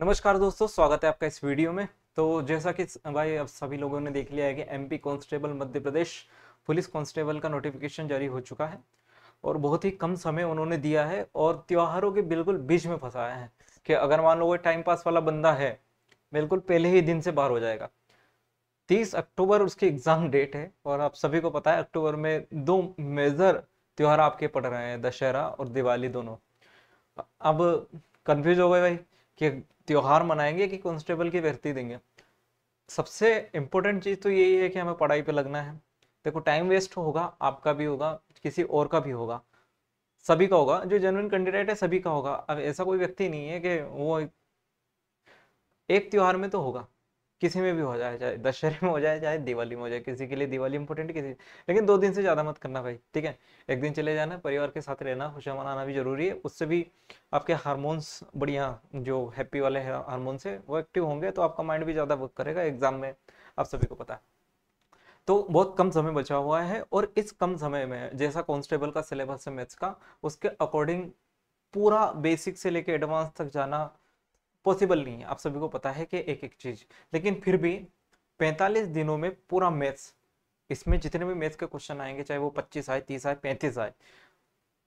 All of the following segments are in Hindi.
नमस्कार दोस्तों, स्वागत है आपका इस वीडियो में। तो जैसा कि भाई अब सभी लोगों ने देख लिया है कि MP constable Madhya Pradesh police constable का नोटिफिकेशन जारी हो चुका है और बहुत ही कम समय उन्होंने दिया है और त्योहारों के बिल्कुल बीच में फंसाया है कि अगर मान लो वो टाइम पास वाला बंदा है, बिल्कुल पहले ही दिन से बाहर हो जाएगा। 30 अक्टूबर उसकी एग्जाम डेट है और आप सभी को पता है अक्टूबर में दो मेजर त्योहार आपके पड़ रहे हैं, दशहरा और दिवाली दोनों। अब कंफ्यूज हो गए भाई कि त्योहार मनाएंगे कि कांस्टेबल की भर्ती देंगे। सबसे इम्पोर्टेंट चीज तो यही है कि हमें पढ़ाई पे लगना है। देखो, टाइम वेस्ट होगा, आपका भी होगा, किसी और का भी होगा, सभी का होगा। जो जेन्युइन कैंडिडेट है सभी का होगा। अब ऐसा कोई व्यक्ति नहीं है कि वो एक त्योहार में तो होगा, किसी में भी हो जाए, चाहे दशहरे में हो जाए चाहे दिवाली में हो जाए। किसी के लिए दिवाली इंपॉर्टेंट, किसी लेकिन 2 दिन से ज्यादा मत करना भाई, ठीक है। एक दिन चले जाना, परिवार के साथ रहना, खुशियां मनाना भी जरूरी है। उससे भी आपके हार्मोन्स बढ़िया, जो हैप्पी वाले हार्मोन्स है वो एक्टिव होंगे, तो आपका माइंड भी ज्यादा वर्क करेगा एग्जाम में, आप सभी को पता है। तो बहुत कम समय बचा हुआ है और इस कम समय में जैसा कांस्टेबल का सिलेबस है मैथ्स का, उसके अकॉर्डिंग पूरा बेसिक से लेके एडवांस तक जाना पॉसिबल नहीं है। आप सभी को पता है कि एक एक चीज, लेकिन फिर भी 45 दिनों में पूरा मैथ्स, इसमें जितने भी मैथ्स के क्वेश्चन आएंगे, चाहे वो 25 आए, 30 आए, 35 आए,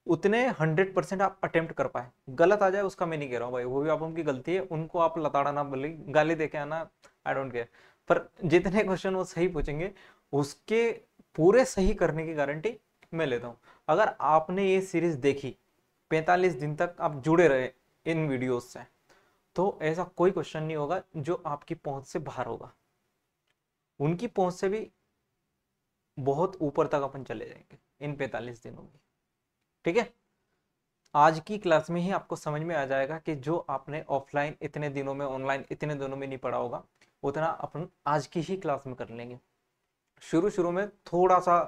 उतने 100% आप अटेम्प्ट कर पाए। गलत आ जाए उसका मैं नहीं कह रहा हूँ भाई, वो भी आप उनकी गलती है, उनको आप लताड़ा ना बोले, गाली दे के आना, आई डोंट केयर। पर जितने क्वेश्चन वो सही पूछेंगे, उसके पूरे सही करने की गारंटी मैं लेता हूँ। अगर आपने ये सीरीज देखी, 45 दिन तक आप जुड़े रहे इन वीडियोस से, तो ऐसा कोई क्वेश्चन नहीं होगा जो आपकी पहुंच से बाहर होगा। उनकी पहुंच से भी बहुत ऊपर तक अपन चले जाएंगे इन 45 दिनों में, ठीक है। आज की क्लास में ही आपको समझ में आ जाएगा कि जो आपने ऑफलाइन इतने दिनों में, ऑनलाइन इतने दिनों में नहीं पढ़ा होगा, उतना अपन आज की ही क्लास में कर लेंगे। शुरू शुरू में थोड़ा सा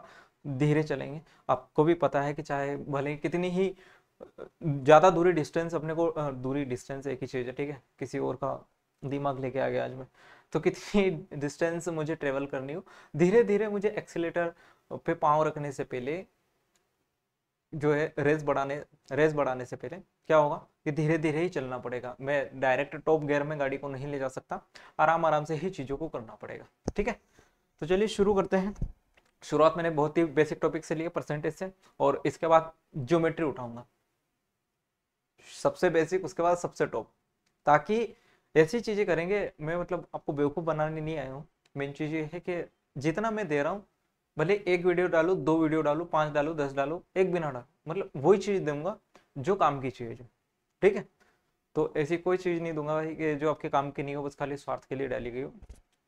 धीरे चलेंगे। आपको भी पता है कि चाहे भले कितनी ही ज्यादा दूरी डिस्टेंस अपने को, दूरी डिस्टेंस एक ही चीज है, ठीक है। किसी और का दिमाग लेके आ गया आज मैं। तो कितनी डिस्टेंस मुझे ट्रेवल करनी हो, धीरे धीरे मुझे एक्सीलेटर पे पाँव रखने से पहले, जो है रेस बढ़ाने से पहले क्या होगा कि धीरे धीरे ही चलना पड़ेगा। मैं डायरेक्ट टॉप गियर में गाड़ी को नहीं ले जा सकता, आराम आराम से ही चीजों को करना पड़ेगा, ठीक है। तो चलिए शुरू करते हैं। शुरुआत मैंने बहुत ही बेसिक टॉपिक से लिया, परसेंटेज से, और इसके बाद ज्योमेट्री उठाऊंगा। सबसे बेसिक, उसके बाद सबसे टॉप, ताकि ऐसी चीजें करेंगे। मैं मतलब आपको बेवकूफ बनाने नहीं आया हूँ। मेन चीज ये है कि जितना मैं दे रहा हूँ, भले एक वीडियो डालू, 2 वीडियो डालू, 5 डालू, 10 डालू, एक भी ना डालू, मतलब वही चीज दूंगा जो काम की चीज है, ठीक है। तो ऐसी कोई चीज नहीं दूंगा भाई कि जो आपके काम की नहीं हो, बस खाली स्वार्थ के लिए डाली गई हो।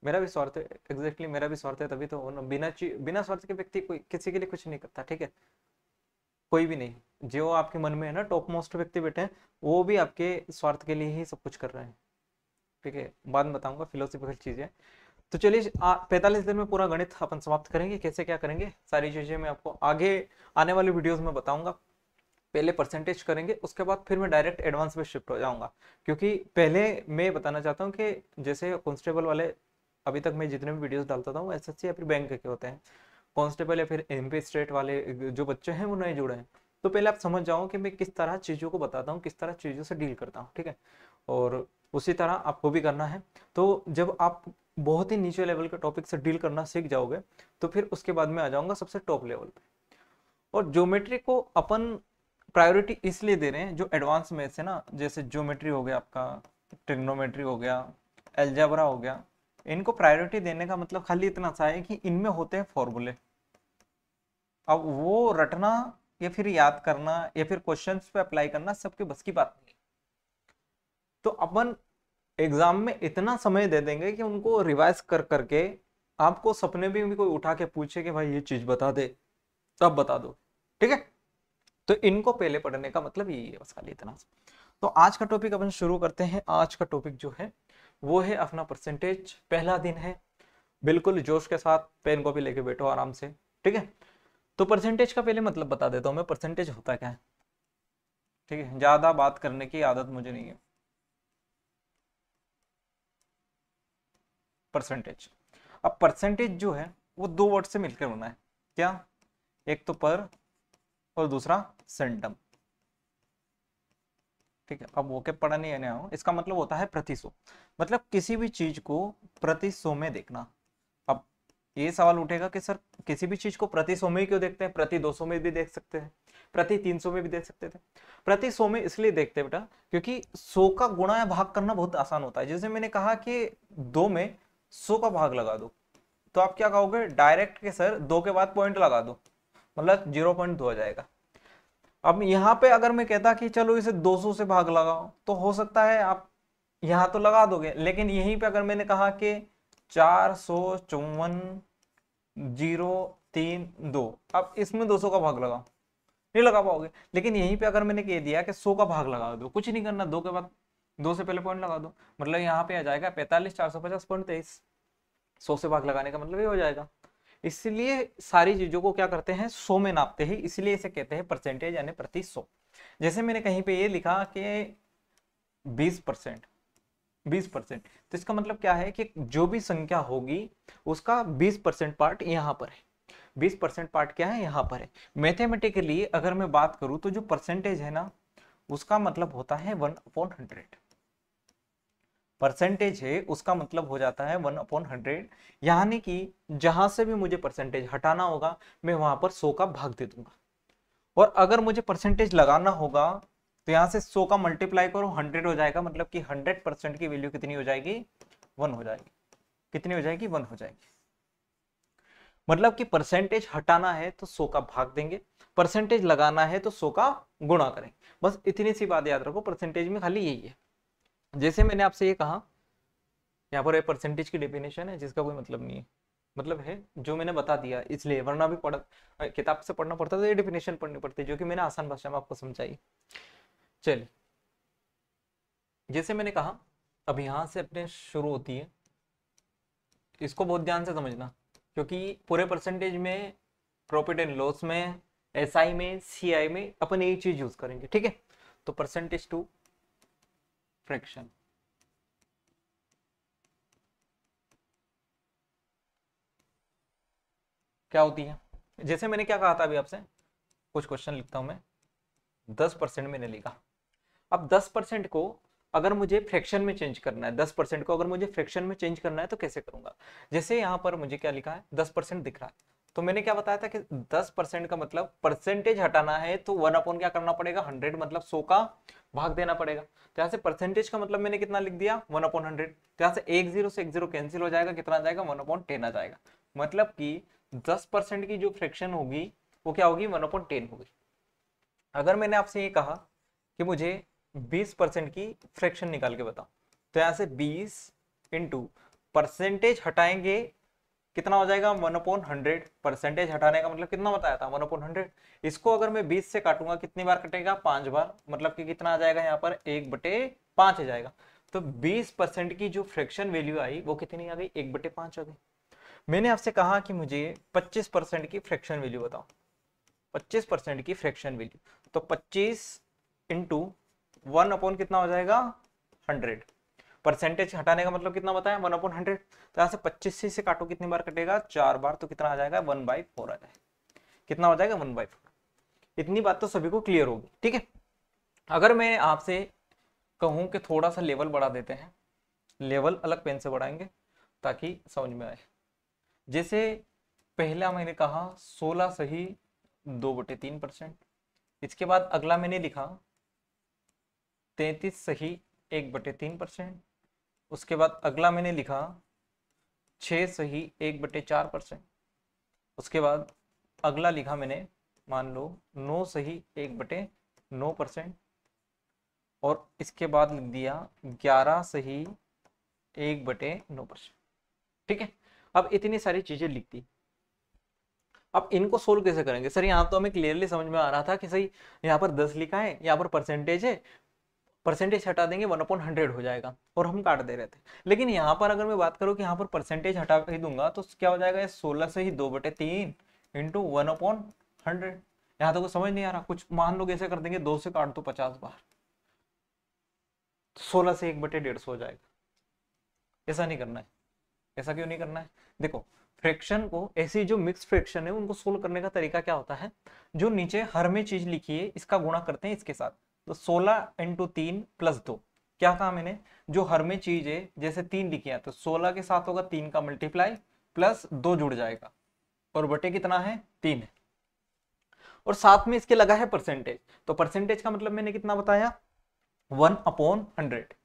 मेरा भी स्वार्थ है, एग्जैक्टली मेरा भी स्वार्थ है, तभी तो बिना स्वार्थ के व्यक्ति कोई किसी के लिए कुछ नहीं करता, ठीक है। कोई भी नहीं। जो आपके मन में है ना, टॉप मोस्ट व्यक्ति बैठे हैं, वो भी आपके स्वार्थ के लिए ही सब कुछ कर रहे हैं, ठीक है। बाद में बताऊंगा फिलोसफिकल चीजें। तो चलिए 45 दिन में पूरा गणित अपन समाप्त करेंगे। कैसे क्या करेंगे सारी चीजें मैं आपको आगे आने वाले वीडियोस में बताऊंगा। पहले परसेंटेज करेंगे, उसके बाद फिर मैं डायरेक्ट एडवांस में शिफ्ट हो जाऊंगा। क्योंकि पहले मैं बताना चाहता हूँ कि जैसे कांस्टेबल वाले, अभी तक मैं जितने भी वीडियोस डालता था वो एसएससी या फिर बैंक के होते हैं। कांस्टेबल या फिर एमपी स्टेट वाले जो बच्चे हैं वो नए जुड़े हैं। तो पहले आप समझ जाओ कि मैं किस तरह चीज़ों को बताता हूँ, किस तरह चीज़ों से डील करता हूँ, ठीक है। और उसी तरह आपको भी करना है। तो जब आप बहुत ही नीचे लेवल के टॉपिक से डील करना सीख जाओगे, तो फिर उसके बाद में आ जाऊंगा सबसे टॉप लेवल पे। और ज्योमेट्री को अपन प्रायोरिटी इसलिए दे रहे हैं, जो एडवांस मैथ्स है ना, जैसे ज्योमेट्री हो गया आपका, ट्रिग्नोमेट्री हो गया, एल्जेब्रा हो गया, इनको प्रायोरिटी देने का मतलब खाली इतना सा है कि इनमें होते हैं फॉर्मूले। अब वो रटना या फिर याद करना या फिर क्वेश्चंस पे अप्लाई करना सबके बस की बात नहीं। तो अपन एग्जाम में इतना समय दे देंगे कि उनको रिवाइज कर करके, आपको सपने में भी कोई उठा के पूछे कि भाई ये चीज बता दे, तब बता दो, ठीक है। तो इनको पहले पढ़ने का मतलब यही है, बस खाली इतना। तो आज का टॉपिक अपन शुरू करते हैं। आज का टॉपिक जो है वो है अपना परसेंटेज। पहला दिन है, बिल्कुल जोश के साथ पेन कॉपी लेके बैठो आराम से, ठीक है। तो परसेंटेज का पहले मतलब बता देता हूँ मैं, परसेंटेज होता क्या है, ठीक है। ज्यादा बात करने की आदत मुझे नहीं है। परसेंटेज, अब परसेंटेज जो है वो दो वर्ड से मिलकर बना है। क्या? एक तो पर और दूसरा सेंटम। ठीक है, अब वो के पढ़ा नहीं आने आओ, इसका मतलब होता है प्रति 100, मतलब किसी भी चीज को प्रति 100 में देखना। अब ये सवाल उठेगा कि सर किसी भी चीज को प्रति 100 में ही क्यों देखते हैं, प्रति 200 में भी देख सकते हैं, प्रति 300 में भी देख सकते थे। प्रति 100 में इसलिए देखते हैं बेटा क्योंकि 100 का गुणा या भाग करना बहुत आसान होता है। जैसे मैंने कहा कि 2 में 100 का भाग लगा दो, तो आप क्या कहोगे डायरेक्ट के सर 2 के बाद पॉइंट लगा दो, मतलब 0.2 हो जाएगा। अब यहाँ पे अगर मैं कहता कि चलो इसे 200 से भाग लगाओ, तो हो सकता है आप यहाँ तो लगा दोगे, लेकिन यहीं पे अगर मैंने कहा कि 454,032, अब इसमें 200 का भाग लगाओ, नहीं लगा पाओगे। लेकिन यहीं पे अगर मैंने कह दिया कि 100 का भाग लगा दो, कुछ नहीं करना, 2 के बाद 2 से पहले पॉइंट लगा दो, मतलब यहाँ पे आ जाएगा 45,450.23। 100 से भाग लगाने का मतलब ये हो जाएगा। इसलिए सारी चीजों को क्या करते हैं 100 में नापते हैं, इसलिए इसे कहते हैं परसेंटेज यानी प्रति 100। जैसे मैंने कहीं पे ये लिखा कि 20%, 20%, तो इसका मतलब क्या है कि जो भी संख्या होगी उसका 20% पार्ट यहाँ पर है। 20% पार्ट क्या है यहाँ पर है। मैथमेटिकली अगर मैं बात करूं तो जो परसेंटेज है ना उसका मतलब होता है 1/100। परसेंटेज है उसका मतलब हो जाता है 1/100, यानी कि जहां से भी मुझे परसेंटेज हटाना होगा मैं वहां पर 100 का भाग दे दूंगा। और अगर मुझे परसेंटेज लगाना होगा तो यहां से 100 का मल्टीप्लाई करो 100 हो जाएगा, मतलब कि 100% की वैल्यू कितनी हो जाएगी 1 हो जाएगी। कितनी हो जाएगी 1 हो जाएगी। मतलब कि परसेंटेज हटाना है तो 100 का भाग देंगे, परसेंटेज लगाना है तो 100 का गुणा करेंगे। बस इतनी सी बात याद रखो, परसेंटेज में खाली यही है। जैसे मैंने आपसे ये कहा यहाँ पर परसेंटेज की डेफिनेशन है जिसका कोई मतलब नहीं है, मतलब है जो मैंने बता दिया, इसलिए वरना भी किताब से पढ़ना पड़ता तो ये डेफिनेशन पढ़नी पड़ती है, जो कि मैंने आसान भाषा में आपको समझाई। चलिए, जैसे मैंने कहा अब यहाँ से अपने शुरू होती है, इसको बहुत ध्यान से समझना, क्योंकि पूरे परसेंटेज में, प्रॉफिट एंड लॉस में, एसआई में, सीआई में अपन एक चीज यूज करेंगे, ठीक है। तो परसेंटेज टू फ्रैक्शन, क्या होती है। जैसे मैंने क्या कहा था अभी आपसे, कुछ क्वेश्चन लिखता हूं मैं, 10% मैंने लिखा। अब 10% को अगर मुझे फ्रैक्शन में चेंज करना है, 10% को अगर मुझे फ्रैक्शन में चेंज करना है तो कैसे करूंगा। जैसे यहाँ पर मुझे क्या लिखा है 10% दिख रहा है, तो मैंने क्या बताया था कि 10% का मतलब परसेंटेज हटाना है तो 1 क्या करना पड़ेगा 100, मतलब 100 का भाग देना पड़ेगा। तो यहाँ से परसेंटेज का मतलब मैंने कितना लिख दिया 1/100। तो यहाँ से 10 से 10 कैंसिल हो जाएगा, कितना आ जाएगा 1/10 आ जाएगा। मतलब कि 10% की जो फ्रैक्शन होगी वो क्या होगी 1/10 होगी। अगर मैंने आपसे ये कहा कि मुझे 20% की फ्रैक्शन निकाल के बताओ, तो यहाँ से 20 इंटू परसेंटेज हटाएंगे कितना हो जाएगा 1/100। परसेंटेज हटाने का मतलब कितना बताया था 1/100। इसको अगर मैं 20 से काटूंगा कितनी बार कटेगा 5 बार, मतलब कि कितना आ जाएगा यहाँ पर 1/5 आ जाएगा। तो 20% की जो फ्रैक्शन वैल्यू आई वो कितनी आ गई 1/5 आ गई। मैंने आपसे कहा कि मुझे 25% की फ्रैक्शन वैल्यू बताओ, 25% की फ्रैक्शन वैल्यू, तो 25 इंटू 1 कितना हो जाएगा 100। परसेंटेज हटाने का मतलब कितना बताया 1/100। तो यहाँ से 25 से काटो कितनी बार कटेगा 4 बार, तो कितना आ जाएगा 1/4 आ जाएगा। कितना हो जाएगा 1/4। इतनी बात तो सभी को क्लियर होगी, ठीक है। अगर मैं आपसे कहूं कि थोड़ा सा लेवल बढ़ा देते हैं, लेवल अलग पेन से बढ़ाएंगे ताकि समझ में आए। जैसे पहला मैंने कहा 16 सही 2/3%, इसके बाद अगला मैंने लिखा 33 सही 1/3%, उसके बाद अगला मैंने लिखा 6 सही 1/4%, उसके बाद अगला लिखा मैंने मान लो 9 सही 1/9%, और इसके बाद लिख दिया 11 सही 1/9%, ठीक है। अब इतनी सारी चीजें लिख दी। अब इनको सोल्व कैसे करेंगे सर, यहाँ तो हमें क्लियरली समझ में आ रहा था कि सही यहाँ पर 10 लिखा है, यहाँ पर परसेंटेज है, परसेंटेज हटा देंगे 1/100 हो जाएगा, और हम काट दे रहे थे। लेकिन यहाँ पर अगर मैं बात करूँ कि यहाँ पर परसेंटेज हटा ही दूंगा तो क्या हो जाएगा 16 से ही 2/3 इंटू 1/100। यहाँ तो कुछ समझ नहीं आ रहा, कुछ मान लो कैसे कर देंगे 2 से काट दो 50 बार, 16 से 1/150 हो जाएगा। ऐसा नहीं करना है। ऐसा क्यों नहीं करना है, देखो फ्रैक्शन को, ऐसी जो मिक्स फ्रैक्शन है उनको सोल्व करने का तरीका क्या होता है, जो नीचे हर में चीज लिखी है इसका गुणा करते हैं इसके साथ, तो 16 इंटू 3 प्लस 2, क्या कहा मैंने, जो हर में चीज है जैसे 3 लिखी है तो 16 के साथ होगा 3 का मल्टीप्लाई प्लस 2 जुड़ जाएगा और बटे कितना है 3 है, और साथ में इसके लगा है परसेंटेज। तो परसेंटेज का मतलब मैंने कितना बताया 1/100,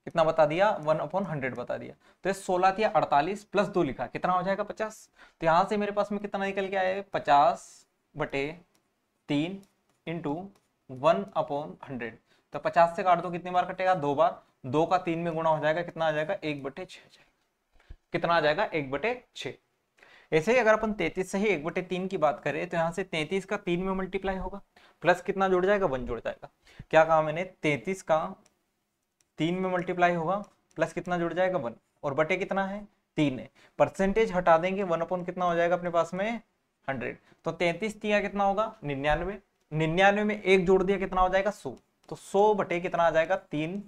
कितना बता दिया 1/100 बता दिया। तो ये 16 थी 48 प्लस 2 लिखा कितना हो जाएगा 50। तो यहां से मेरे पास में कितना निकल के आया 50/3 इंटू 1/100। तो 50 से काट दो कितनी बार कटेगा 2 बार, 2 का 3 में गुणा हो जाएगा कितना आ जाएगा 1/6, कितना आ जाएगा 1/6। ऐसे ही अगर अपन 33 से ही 1/3 की बात करें तो यहाँ से 33 का 3 में मल्टीप्लाई होगा प्लस कितना जुड़ जाएगा 1 जुड़ जाएगा। क्या कहा मैंने 33 का 3 में मल्टीप्लाई होगा प्लस कितना जुड़ जाएगा 1, और बटे कितना है 3 है। परसेंटेज हटा देंगे 1 अपॉन कितना हो जाएगा अपने पास में 100। तो 33 दिया कितना होगा 99, 99 में 1 जोड़ दिया कितना हो जाएगा 100। तो 100 बटे कितना आ जाएगा 3,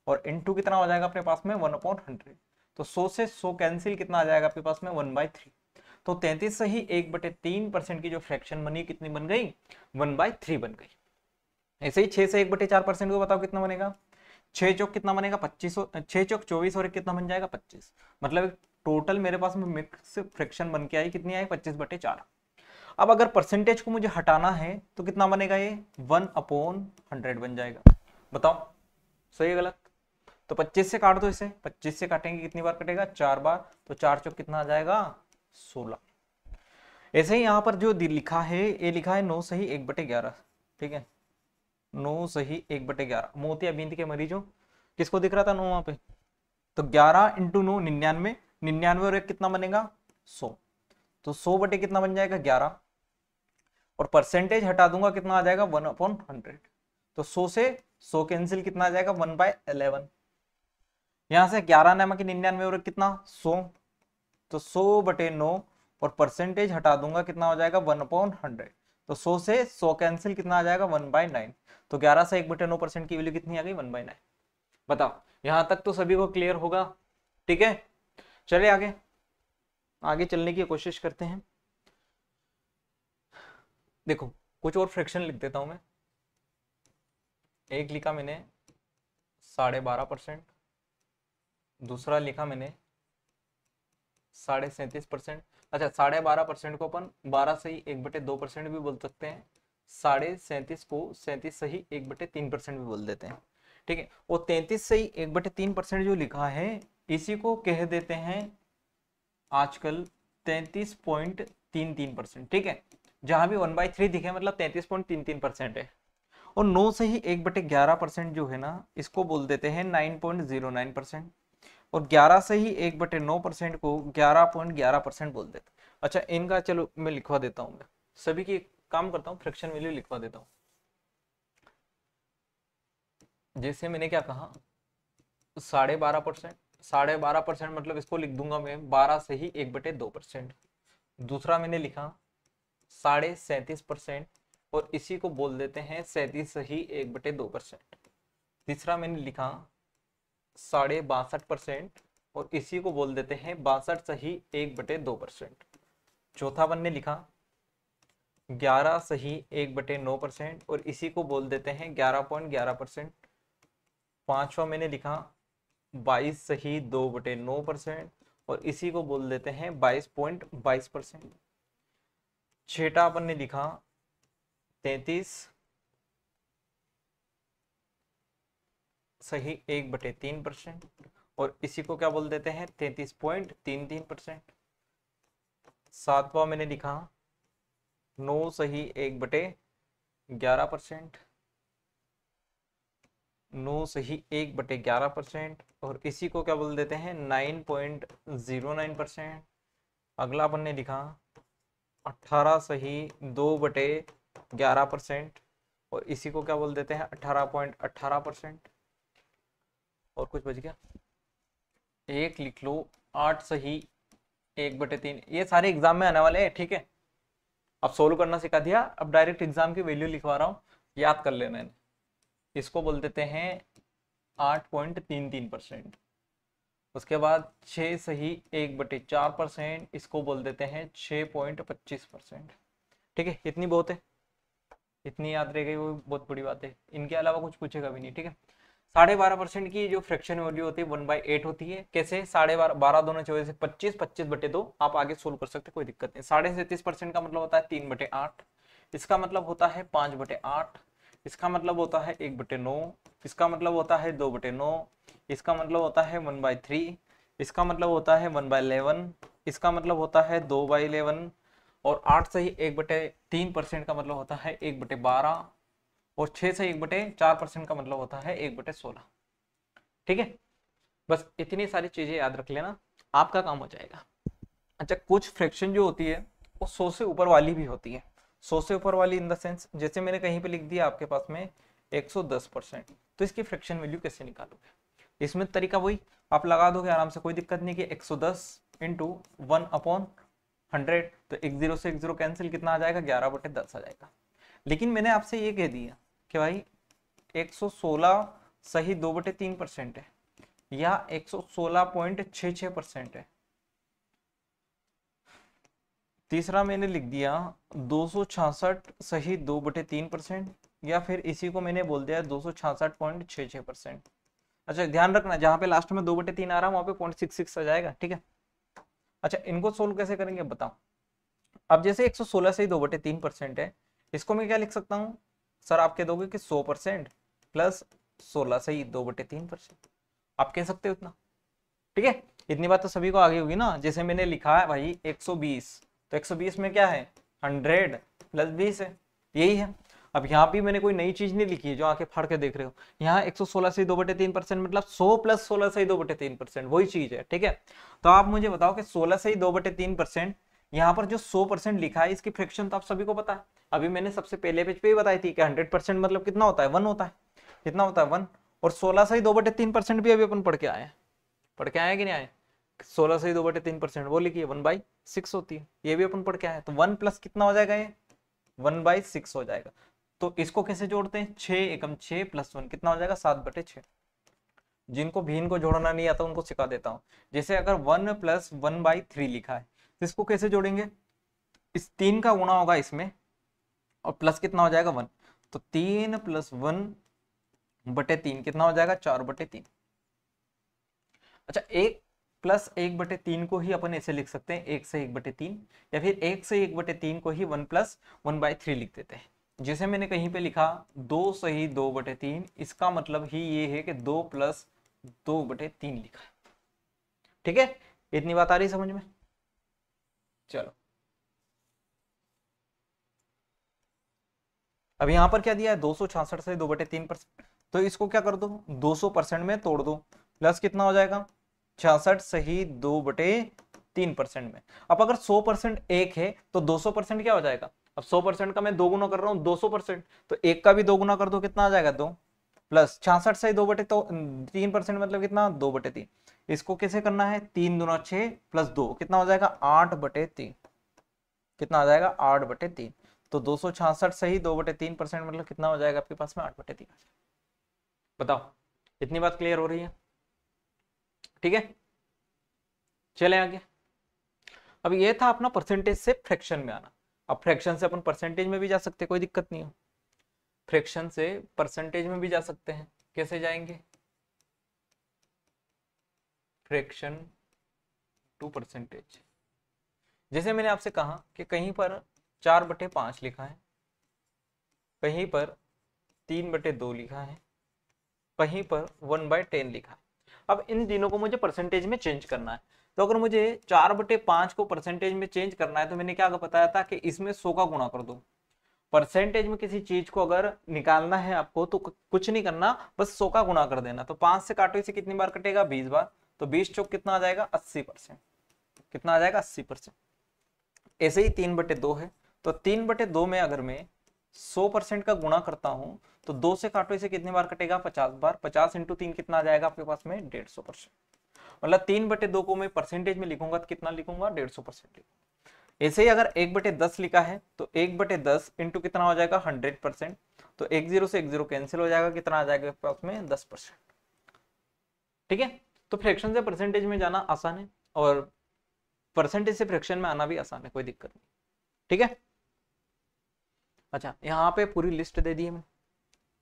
और इंटू कितना हो जाएगा अपने पास में 1/100। तो 100 से 100 कैंसिल कितना आ जाएगा आपके पास में 1/3। तो 33 से ही 1/3% की जो फ्रैक्शन बनी कितनी बन गई 1/3 बन गई। ऐसे ही 6 से 1/4% को बताओ कितना बनेगा, 6 चौक कितना बनेगा 25, 6 चौक 24 और 1 कितना बन जाएगा 25। मतलब टोटल मेरे पास में मिक्स फ्रैक्शन बन के आई कितनी आई 25/4। अब अगर परसेंटेज को मुझे हटाना है तो कितना बनेगा ये 1/100 बन जाएगा। बताओ सही है गलत। तो 25 से काट दो इसे, 25 से काटेंगे कितनी बार कटेगा 4 बार, तो 4 चौक कितना आ जाएगा 16। ऐसे ही यहाँ पर जो लिखा है ये लिखा है 9 सही 1/11, ठीक है 9 सही 1/11। मोतियाबिंद के मरीजों किसको दिख रहा था 9 वहां पे, तो 11 इंटू 9 99, 99 और 1 कितना बनेगा 100। तो 100 बटे कितना बन जाएगा 11, और परसेंटेज हटा दूंगा कितना आ जाएगा 1/100। तो 100 से 100 कैंसिल कितना आ जाएगा 1/11। यहां से 11 नामक 99 और कितना 100, तो 100/9, और परसेंटेज हटा दूंगा कितना हो जाएगा 1/100। तो 100 से 100 कैंसिल कितना आ जाएगा 1/9। तो 11 से 1/9% की वैल्यू कितनी आ गई 1/9। बताओ यहां तक तो सभी को क्लियर होगा, ठीक है। चलिए आगे आगे चलने की कोशिश करते हैं। देखो कुछ और फ्रैक्शन लिख देता हूं मैं। एक लिखा मैंने 12.5%, दूसरा लिखा मैंने 37.5%। अच्छा 12.5% को अपन 12 सही 1/2% भी बोल सकते हैं, 37.5 को 37 सही 1/3% भी बोल देते हैं, ठीक है। और 33 सही 1/3% जो लिखा है इसी को कह देते हैं आजकल 33.33%, ठीक है। जहां भी 1/3 दिखे मतलब 33.33% है। और 9 से ही 1/11% जो है ना इसको बोल देते हैं 9.09%, और 11 से ही 1/9% को 11.11% बोल देते हैं। अच्छा इनका चलो मैं लिखवा देता हूँ, मैं सभी की काम करता हूँ फ्रैक्शन वैल्यू लिखवा देता हूँ। जैसे मैंने क्या कहा 12.5%, 12.5% मतलब इसको लिख दूंगा मैं 12 से ही 1/2%। दूसरा मैंने लिखा 37.5%, और इसी को बोल देते हैं 37 सही 1/2%। तीसरा मैंने लिखा 62.5%, और इसी को बोल देते हैं 62 सही 1/2%। चौथा मैंने लिखा 11 सही 1/9%, और इसी को बोल देते हैं 11.11%। पांचवा मैंने लिखा 22 सही 2/9%, और इसी को बोल देते हैं 22.22%। छठा अपन ने लिखा 33 सही 1/3%, और इसी को क्या बोल देते हैं 33.33%। सातवां मैंने लिखा 9 सही 1/11%, 9 सही 1/11%, और इसी को क्या बोल देते हैं 9.09%। अगला अपन ने लिखा 18 सही 2/11%, और इसी को क्या बोल देते हैं 18.18%। और कुछ बच गया, एक लिख लो 8 सही 1/3। ये सारे एग्जाम में आने वाले हैं, ठीक है। अब सोल्व करना सिखा दिया, अब डायरेक्ट एग्जाम की वैल्यू लिखवा रहा हूँ, याद कर लेना है। इसको बोल देते हैं 8.33%। उसके बाद 6 सही 1/4%, इसको बोल देते हैं 6.25%, ठीक है। कितनी बहुत है इतनी याद रह गई वो बहुत बड़ी बात है, इनके अलावा कुछ पूछेगा भी नहीं, ठीक है। 12.5% की जो फ्रैक्शन वैल्यू होती है 1/8 होती है। कैसे? 12.5, 12 दोनों 24 से 25, 25/2 आप आगे सोल्व कर सकते हैं, कोई दिक्कत नहीं। 37.5% का मतलब होता है 3/8, इसका मतलब होता है 5/8, इसका मतलब होता है 1/9, इसका मतलब होता है 2/9, इसका मतलब होता है 1/3, इसका मतलब होता है 1/11, इसका मतलब होता है 2/11, और 8 से ही 1/3% का मतलब होता है 1/12, और 6 से 1/4% का मतलब होता है 1/16। ठीक है, बस इतनी सारी चीजें याद रख लेना, आपका काम हो जाएगा। अच्छा, कुछ फ्रैक्शन जो होती है वो 100 से ऊपर वाली भी होती है। 100 से ऊपर वाली इन द सेंस, जैसे मैंने कहीं पे लिख दिया आपके पास में 110%, तो इसकी फ्रैक्शन वैल्यू कैसे निकालोगे? इसमें तरीका वही, आप लगा दोगे आराम से, कोई दिक्कत नहीं कि 110 इंटू 1/100, तो एक जीरो से एक जीरो कैंसिल, कितना आ जाएगा? 11/10 आ जाएगा। लेकिन मैंने आपसे ये कह दिया कि भाई 116 सही 2/3% है, या 116.66% है। तीसरा मैंने लिख दिया 266 सही 2/3%, या फिर इसी को मैंने बोल दिया 266.66%। अच्छा, ध्यान रखना जहां पे लास्ट में 2/3 आ रहा है वहां पे 0.66 आ जाएगा, ठीक है। अच्छा, इनको सोल्व कैसे करेंगे बताओ। अब जैसे 116 से ही 2/3% है, इसको मैं क्या लिख सकता हूँ? सर आप कह दोगे कि 100% प्लस 16 से ही 2/3%, आप कह सकते हो इतना, ठीक है। इतनी बात तो सभी को आगे होगी ना। जैसे मैंने लिखा है भाई 120, तो 120 में क्या है? 100 प्लस 20 है, यही है। अब यहाँ भी मैंने कोई नई चीज नहीं लिखी है जो आके फाड़ के देख रहे हो। यहाँ 116 से 2/3% मतलब 100 प्लस 16 से 2/3%, वही चीज है, ठीक है। तो आप मुझे बताओ कि 16 से 2/3%, यहाँ पर जो 100% लिखा है इसकी फ्रैक्शन तो आप सभी को पता है। अभी मैंने सबसे पहले पेज पे ही बताई थी कि 100% मतलब कितना होता है? 1 होता है। कितना होता है? 1। और 16 से 2/3% भी अभी अपन पढ़ के आए हैं, पढ़ के आए कि नहीं आए? 16 से 2/3% वो लिखिए 1/6 होती है, ये भी अपन पढ़ के आए। तो 1 प्लस कितना हो जाएगा? ये 1/6 हो जाएगा। तो इसको कैसे जोड़ते हैं? 6 एकम 6 प्लस 1 कितना हो जाएगा? 7/6। जिनको भी इनको जोड़ना नहीं आता उनको सिखा देता हूं। जैसे अगर 1 प्लस 1/3 लिखा है तो इसको कैसे जोड़ेंगे? इस 3 का गुणा होगा इसमें, और प्लस कितना हो जाएगा? 1। तो 3 प्लस 1/3 कितना हो जाएगा? 4/3। अच्छा, 1+1/3 को ही अपन ऐसे लिख सकते हैं 1 से 1/3, या फिर 1 से 1/3 को ही 1+1/3 लिख देते हैं। जैसे मैंने कहीं पे लिखा 2 सही 2/3, इसका मतलब ही ये है कि 2 प्लस 2/3 लिखा है, ठीक है। इतनी बात आ रही समझ में? चलो, अब यहाँ पर क्या दिया है? 266 से 2/3%, तो इसको क्या कर दो? 200% में तोड़ दो, प्लस कितना हो जाएगा? 66 सही 2/3% में। अब अगर 100% एक है तो 200% क्या हो जाएगा? अब 100% का मैं 2 गुना कर रहा हूँ 200%, तो एक का भी 2 गुना कर दो, कितना आ जाएगा? 2, प्लस 66 सही 2/3% मतलब कितना? 2/3। इसको कैसे करना है? 3 दूना 6 प्लस 2 कितना हो जाएगा? 8/3। कितना आ जाएगा? 8/3। तो 266 सही 2/3% मतलब कितना हो जाएगा आपके पास में? 8/3। बताओ, इतनी बात क्लियर हो रही है? ठीक है, चले आगे। अब ये था अपना परसेंटेज से फ्रैक्शन में आना। अब फ्रैक्शन से अपन परसेंटेज में भी जा सकते हैं, कोई दिक्कत नहीं हो। फ्रैक्शन से परसेंटेज में भी जा सकते हैं, कैसे जाएंगे? Fraction to percentage. जैसे मैंने आपसे कहा कि कहीं पर 4/5 लिखा है, कहीं पर 3/2 लिखा है, कहीं पर 1/10 लिखा है। अब इन तीनों को मुझे परसेंटेज में चेंज करना है। तो अगर मुझे 4/5 को परसेंटेज में चेंज करना है तो मैंने क्या बताया था कि इसमें 100 का गुणा कर दो। परसेंटेज में किसी चीज को अगर निकालना है आपको तो कुछ नहीं करना, बस 100 का गुणा कर देना। तो 5 से काटो इसे, कितनी बार कटेगा? 20 बार। तो 20 चौक कितना आ जाएगा? 80%। कितना आ जाएगा? 80%। ऐसे ही 3/2 है, तो 3/2 में अगर मैं 100% का गुणा करता हूं तो 2 से काटो इसे, कितनी बार कटेगा? 50 बार। 50 इंटू 3 कितना आ जाएगा आपके पास में? 150%। मतलब 3/2 को मैं परसेंटेज में लिखूंगा तो कितना लिखूंगा? 150%। ऐसे ही अगर 1/10 लिखा है तो 1/10 इंटू कितना हो जाएगा? 100%। तो 10 से 10 कैंसिल हो जाएगा, कितना आ जाएगा आपके पास में? 10%। ठीक है, तो फ्रैक्शन से परसेंटेज में जाना आसान है, और परसेंटेज से फ्रैक्शन में आना भी आसान है, कोई दिक्कत नहीं, ठीक है। अच्छा, यहाँ पे पूरी लिस्ट दे दी है मैंने,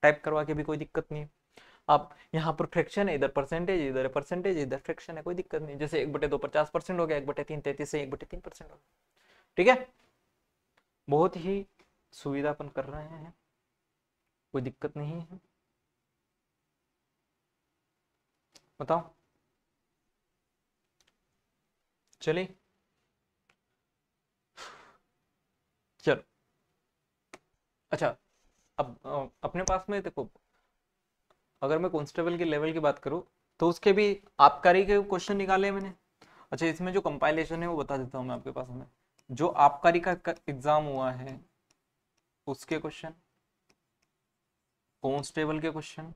टाइप करवा के भी कोई दिक्कत नहीं है। अब यहाँ पर फ्रैक्शन है, इधर परसेंटेज, इधर परसेंटेज, इधर फ्रैक्शन है, कोई दिक्कत नहीं। जैसे 1/2 50% हो गया, 1/3 33 से 1/3% हो गया। ठीक है, बहुत ही सुविधापन कर रहे हैं, कोई दिक्कत नहीं है। बताओ, चलिए चलो। अच्छा, अब अपने पास में देखो, अगर मैं कांस्टेबल के लेवल की बात करूं तो उसके भी आबकारी के क्वेश्चन निकाले मैंने। अच्छा, इसमें जो कंपाइलेशन है वो बता देता हूँ मैं आपके पास में। जो आबकारी का एग्जाम हुआ है उसके क्वेश्चन, कांस्टेबल के क्वेश्चन,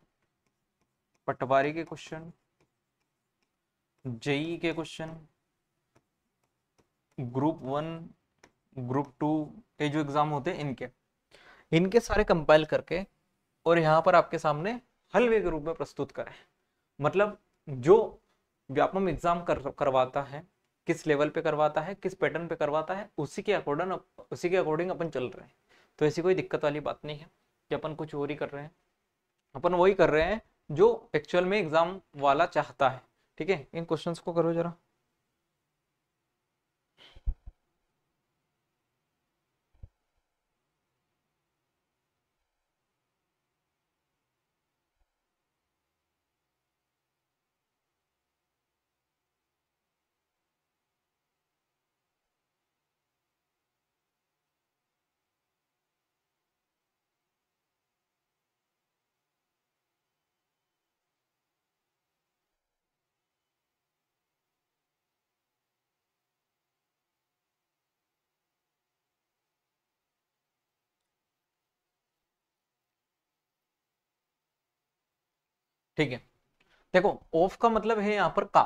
पटवारी के क्वेश्चन, जेई के क्वेश्चन, ग्रुप 1, ग्रुप 2 के जो एग्जाम होते हैं इनके इनके सारे कंपाइल करके और यहाँ पर आपके सामने हलवे के रूप में प्रस्तुत करें। मतलब जो व्यापम एग्जाम करवाता है, किस लेवल पे करवाता है, किस पैटर्न पे करवाता है, उसी के अकॉर्डिंग अपन चल रहे हैं। तो ऐसी कोई दिक्कत वाली बात नहीं है कि अपन कुछ और ही कर रहे हैं, अपन वही कर रहे हैं जो एक्चुअल में एग्जाम वाला चाहता है। ठीक है, इन क्वेश्चंस को करो जरा। ठीक है, देखो, ऑफ का मतलब है यहाँ पर का।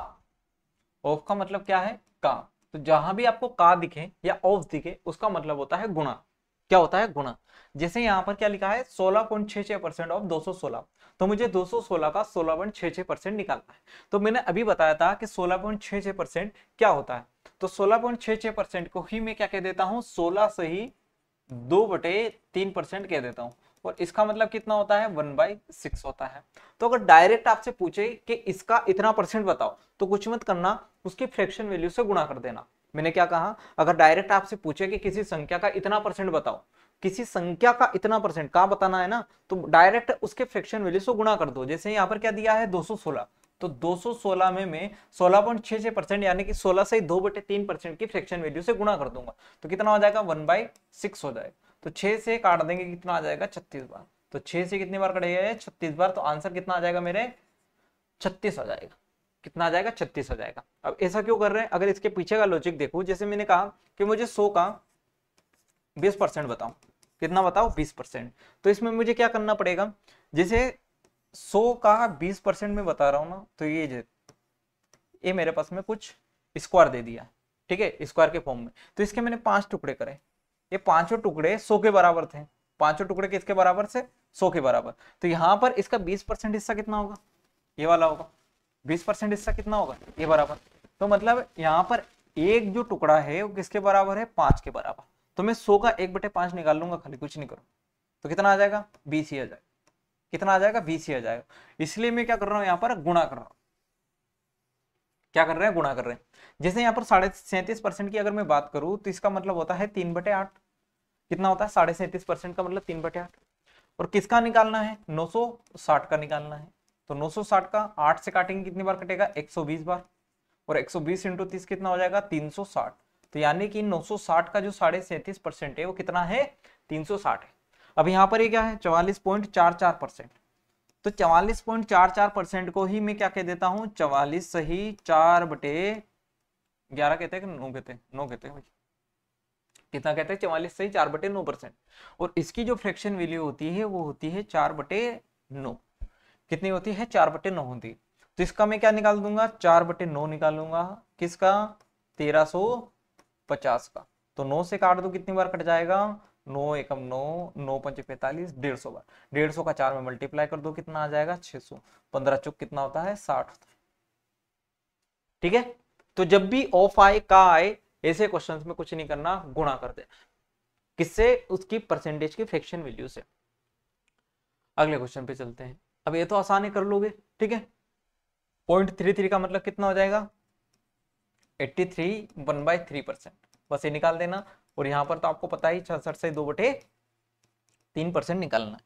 ऑफ का मतलब क्या है? का। तो जहां भी आपको का दिखे या ऑफ दिखे उसका मतलब होता है गुणा। क्या होता है? गुणा। जैसे यहाँ पर क्या लिखा है? 16.66% ऑफ 216। तो मुझे 216 का 16.66% निकालना है। तो मैंने अभी बताया था कि 16.66% क्या होता है। तो 16.66% को ही मैं क्या कह देता हूँ? 16 से ही 2/3% कह देता हूँ। और इसका मतलब कितना होता है? 1/6 होता है। तो अगर डायरेक्ट आपसे पूछे कि इसका इतना परसेंट बताओ, तो कुछ मत करना, उसकी फ्रैक्शन वैल्यू से गुणा कर देना। मैंने क्या कहा? अगर डायरेक्ट आपसे पूछे कि किसी संख्या का इतना परसेंट बताओ, किसी संख्या का इतना परसेंट का बताना है ना, तो डायरेक्ट उसके फ्रैक्शन वैल्यू से गुणा कर दो। जैसे यहाँ पर क्या दिया है? 216। तो 216 में मैं 16.66% यानी कि 16 से 2/3% की फ्रैक्शन वैल्यू से गुणा कर दूंगा। तो कितना हो जाएगा? 1/6 हो जाएगा। तो 6 से काट देंगे, कितना आ जाएगा? 36 बार। तो 6 से कितनी बार कटेगा? 36 बार। तो आंसर कितना आ जाएगा मेरे? 36 आ जाएगा। कितना आ जाएगा? 36 आ जाएगा। अब ऐसा क्यों कर रहे हैं? अगर इसके पीछे का लॉजिक देखो, जैसे मैंने कहा कि मुझे 100 का 20% बताओ। कितना बताओ? 20%। तो इसमें मुझे क्या करना पड़ेगा? जैसे 100 का 20% में बता रहा हूं ना, तो ये मेरे पास में कुछ स्क्वायर दे दिया, ठीक है, स्क्वायर के फॉर्म में। तो इसके मैंने 5 टुकड़े करे। ये पांचों टुकड़े 100 के बराबर थे। पांचों टुकड़े किसके बराबर से? 100 के बराबर। तो यहां पर इसका 20% हिस्सा कितना होगा? ये वाला होगा। 20% हिस्सा कितना होगा? ये बराबर। तो मतलब यहां पर एक जो टुकड़ा है वो किसके बराबर है? 5 के बराबर। तो मैं 100 का 1/5 निकाल लूंगा, खाली कुछ नहीं करूँ। तो कितना आ जाएगा? 20 ही आ जाएगा। कितना आ जाएगा? 20 ही आ जाएगा। इसलिए मैं क्या कर रहा हूं? यहाँ पर गुणा कर रहा हूं। क्या कर रहे हैं? गुणा कर रहे हैं। जैसे यहाँ पर 37.5% की अगर मैं बात करूं, तो इसका मतलब होता है 3/8। कितना होता है? 37.5% का मतलब 3/8। और किसका निकालना है? 960 का निकालना है। तो 960 का 8 से काटेंगे, कितनी बार कटेगा? 120 बार। और 120 इंटू 30 कितना हो जाएगा? 360। तो यानी कि 960 का जो 37.5% है वो कितना है? 360 है। अब यहाँ पर ये क्या है? 44.44%। तो 44.44% को ही मैं क्या कह देता हूं? 44 सही 4/11 कहते हैं कि 9 कहते हैं? 9 कहते हैं भाई। कितना कहते हैं? 44 सही 4/9%। और इसकी जो फ्रैक्शन वैल्यू होती है वो होती है 4/9। कितनी होती है? 4/9 होती है। तो इसका मैं क्या निकाल दूंगा? 4/9 निकालूंगा। किसका? 1350 का। तो 9 से काट दो, कितनी बार कट जाएगा? 9 एकम 9, 9 पंचे 45, 150 बार। 150 का 4 में मल्टीप्लाई कर दो, कितना आ जाएगा? 600। 15 चुक कितना होता है? 60 होता है। ठीक है, तो जब भी ऑफ आए, का आए, ऐसे क्वेश्चंस में कुछ नहीं करना, गुणा कर देना। किससे? उसकी परसेंटेज की फ्रैक्शन वैल्यू से। अगले क्वेश्चन पे चलते हैं। अब ये तो आसानी कर लोगे, ठीक है। 0.33 का मतलब कितना हो जाएगा? 83 1/3%, बस ये निकाल देना। और यहाँ पर तो आपको पता ही 66 से 2/3% निकालना है।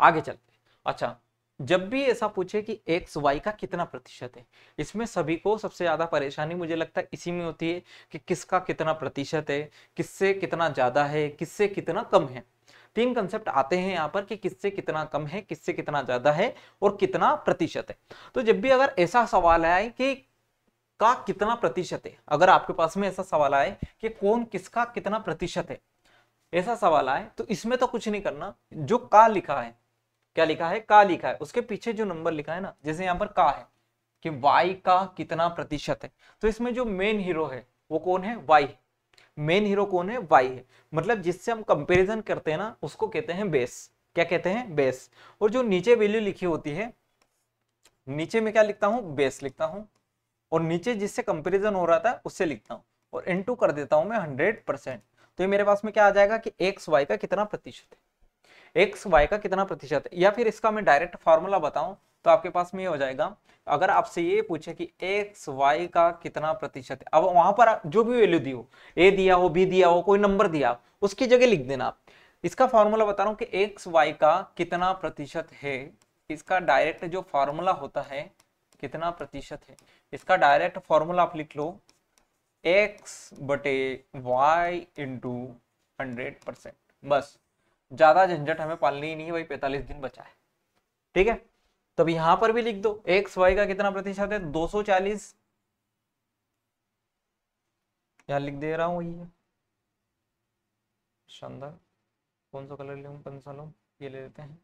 आगे चलते हैं। अच्छा, जब भी ऐसा पूछे कि एक्स वाई का कितना प्रतिशत है, इसमें सभी को सबसे ज्यादा परेशानी मुझे लगता है इसी में होती है कि किसका कितना प्रतिशत है, किससे कितना ज्यादा है, किससे कितना कम है। तीन कंसेप्ट आते हैं यहाँ पर कि किससे कितना कम है, किससे कितना ज्यादा है और कितना प्रतिशत है। तो जब भी अगर ऐसा सवाल आए कि का कितना प्रतिशत है, अगर आपके पास में ऐसा सवाल आए कि कौन किसका कितना प्रतिशत है, ऐसा सवाल आए, तो इसमें तो कुछ नहीं करना। जो का लिखा है, क्या लिखा है? का लिखा है, उसके पीछे जो नंबर लिखा है ना, जैसे यहाँ पर का है कि y का कितना प्रतिशत है, तो इसमें जो मेन हीरो है वो कौन है? y। मेन हीरो कौन है? y है। मतलब जिससे हम कंपैरिजन करते हैं ना, उसको कहते हैं बेस। क्या कहते हैं? बेस। और जो नीचे वैल्यू लिखी होती है, नीचे में क्या लिखता हूं? बेस लिखता हूं। और नीचे जिससे कंपैरिजन हो रहा था उससे लिखता हूं, और इनटू कर देता हूं मैं 100%। तो ये मेरे पास में क्या आ जाएगा कि एक्स वाई का कितना प्रतिशत है, एक्स वाई का कितना प्रतिशत है। या फिर इसका मैं डायरेक्ट फॉर्मूला बताऊं तो आपके पास में ये हो जाएगा, अगर आपसे ये पूछे कि एक्स वाई का कितना प्रतिशत है, अब वहां पर जो भी वैल्यू दी हो, ए दिया हो, बी दिया हो, कोई नंबर दिया हो, उसकी जगह लिख देना आप। इसका फॉर्मूला बता रहा हूं कि एक्स वाई का कितना प्रतिशत है, इसका डायरेक्ट जो फॉर्मूला होता है कितना प्रतिशत है, इसका डायरेक्ट फॉर्मूला आप लिख लो x/y इंटू 100%। बस, ज्यादा झंझट हमें पालनी ही नहीं है भाई, 45 दिन बचा है, ठीक है। तब यहां पर भी लिख दो एक्स वाई का कितना प्रतिशत है, 240। यहां लिख दे रहा हूं, ये शानदार। कौन सा कलर लूं, कौन सा लूं? ये ले लेते हैं,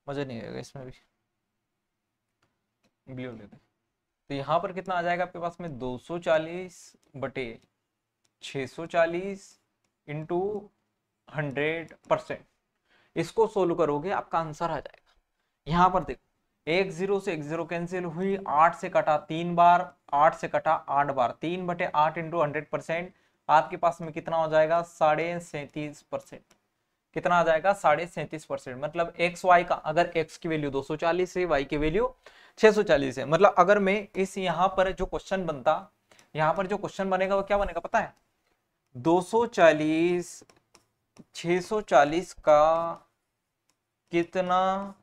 मजा नहीं आएगा इसमें भी, ब्लू लेते हैं। तो यहाँ पर कितना आ जाएगा आपके पास में? 240/640 इंटू 100%। इसको सोल्व करोगे आपका आंसर आ जाएगा। यहाँ पर देखो, एक जीरो से एक जीरो कैंसिल हुई, 8 से कटा 3 बार, 8 से कटा 8 बार, 3/8 इंटू 100%। आपके पास में कितना हो जाएगा? 37.5%। कितना आ जाएगा? 37.5%। मतलब एक्स वाई का, अगर एक्स की वैल्यू 240 है, वाई की वैल्यू 640 है, मतलब अगर मैं इस यहाँ पर जो क्वेश्चन बनता, यहाँ पर जो क्वेश्चन बनेगा वो क्या बनेगा पता है? 240 640 का कितना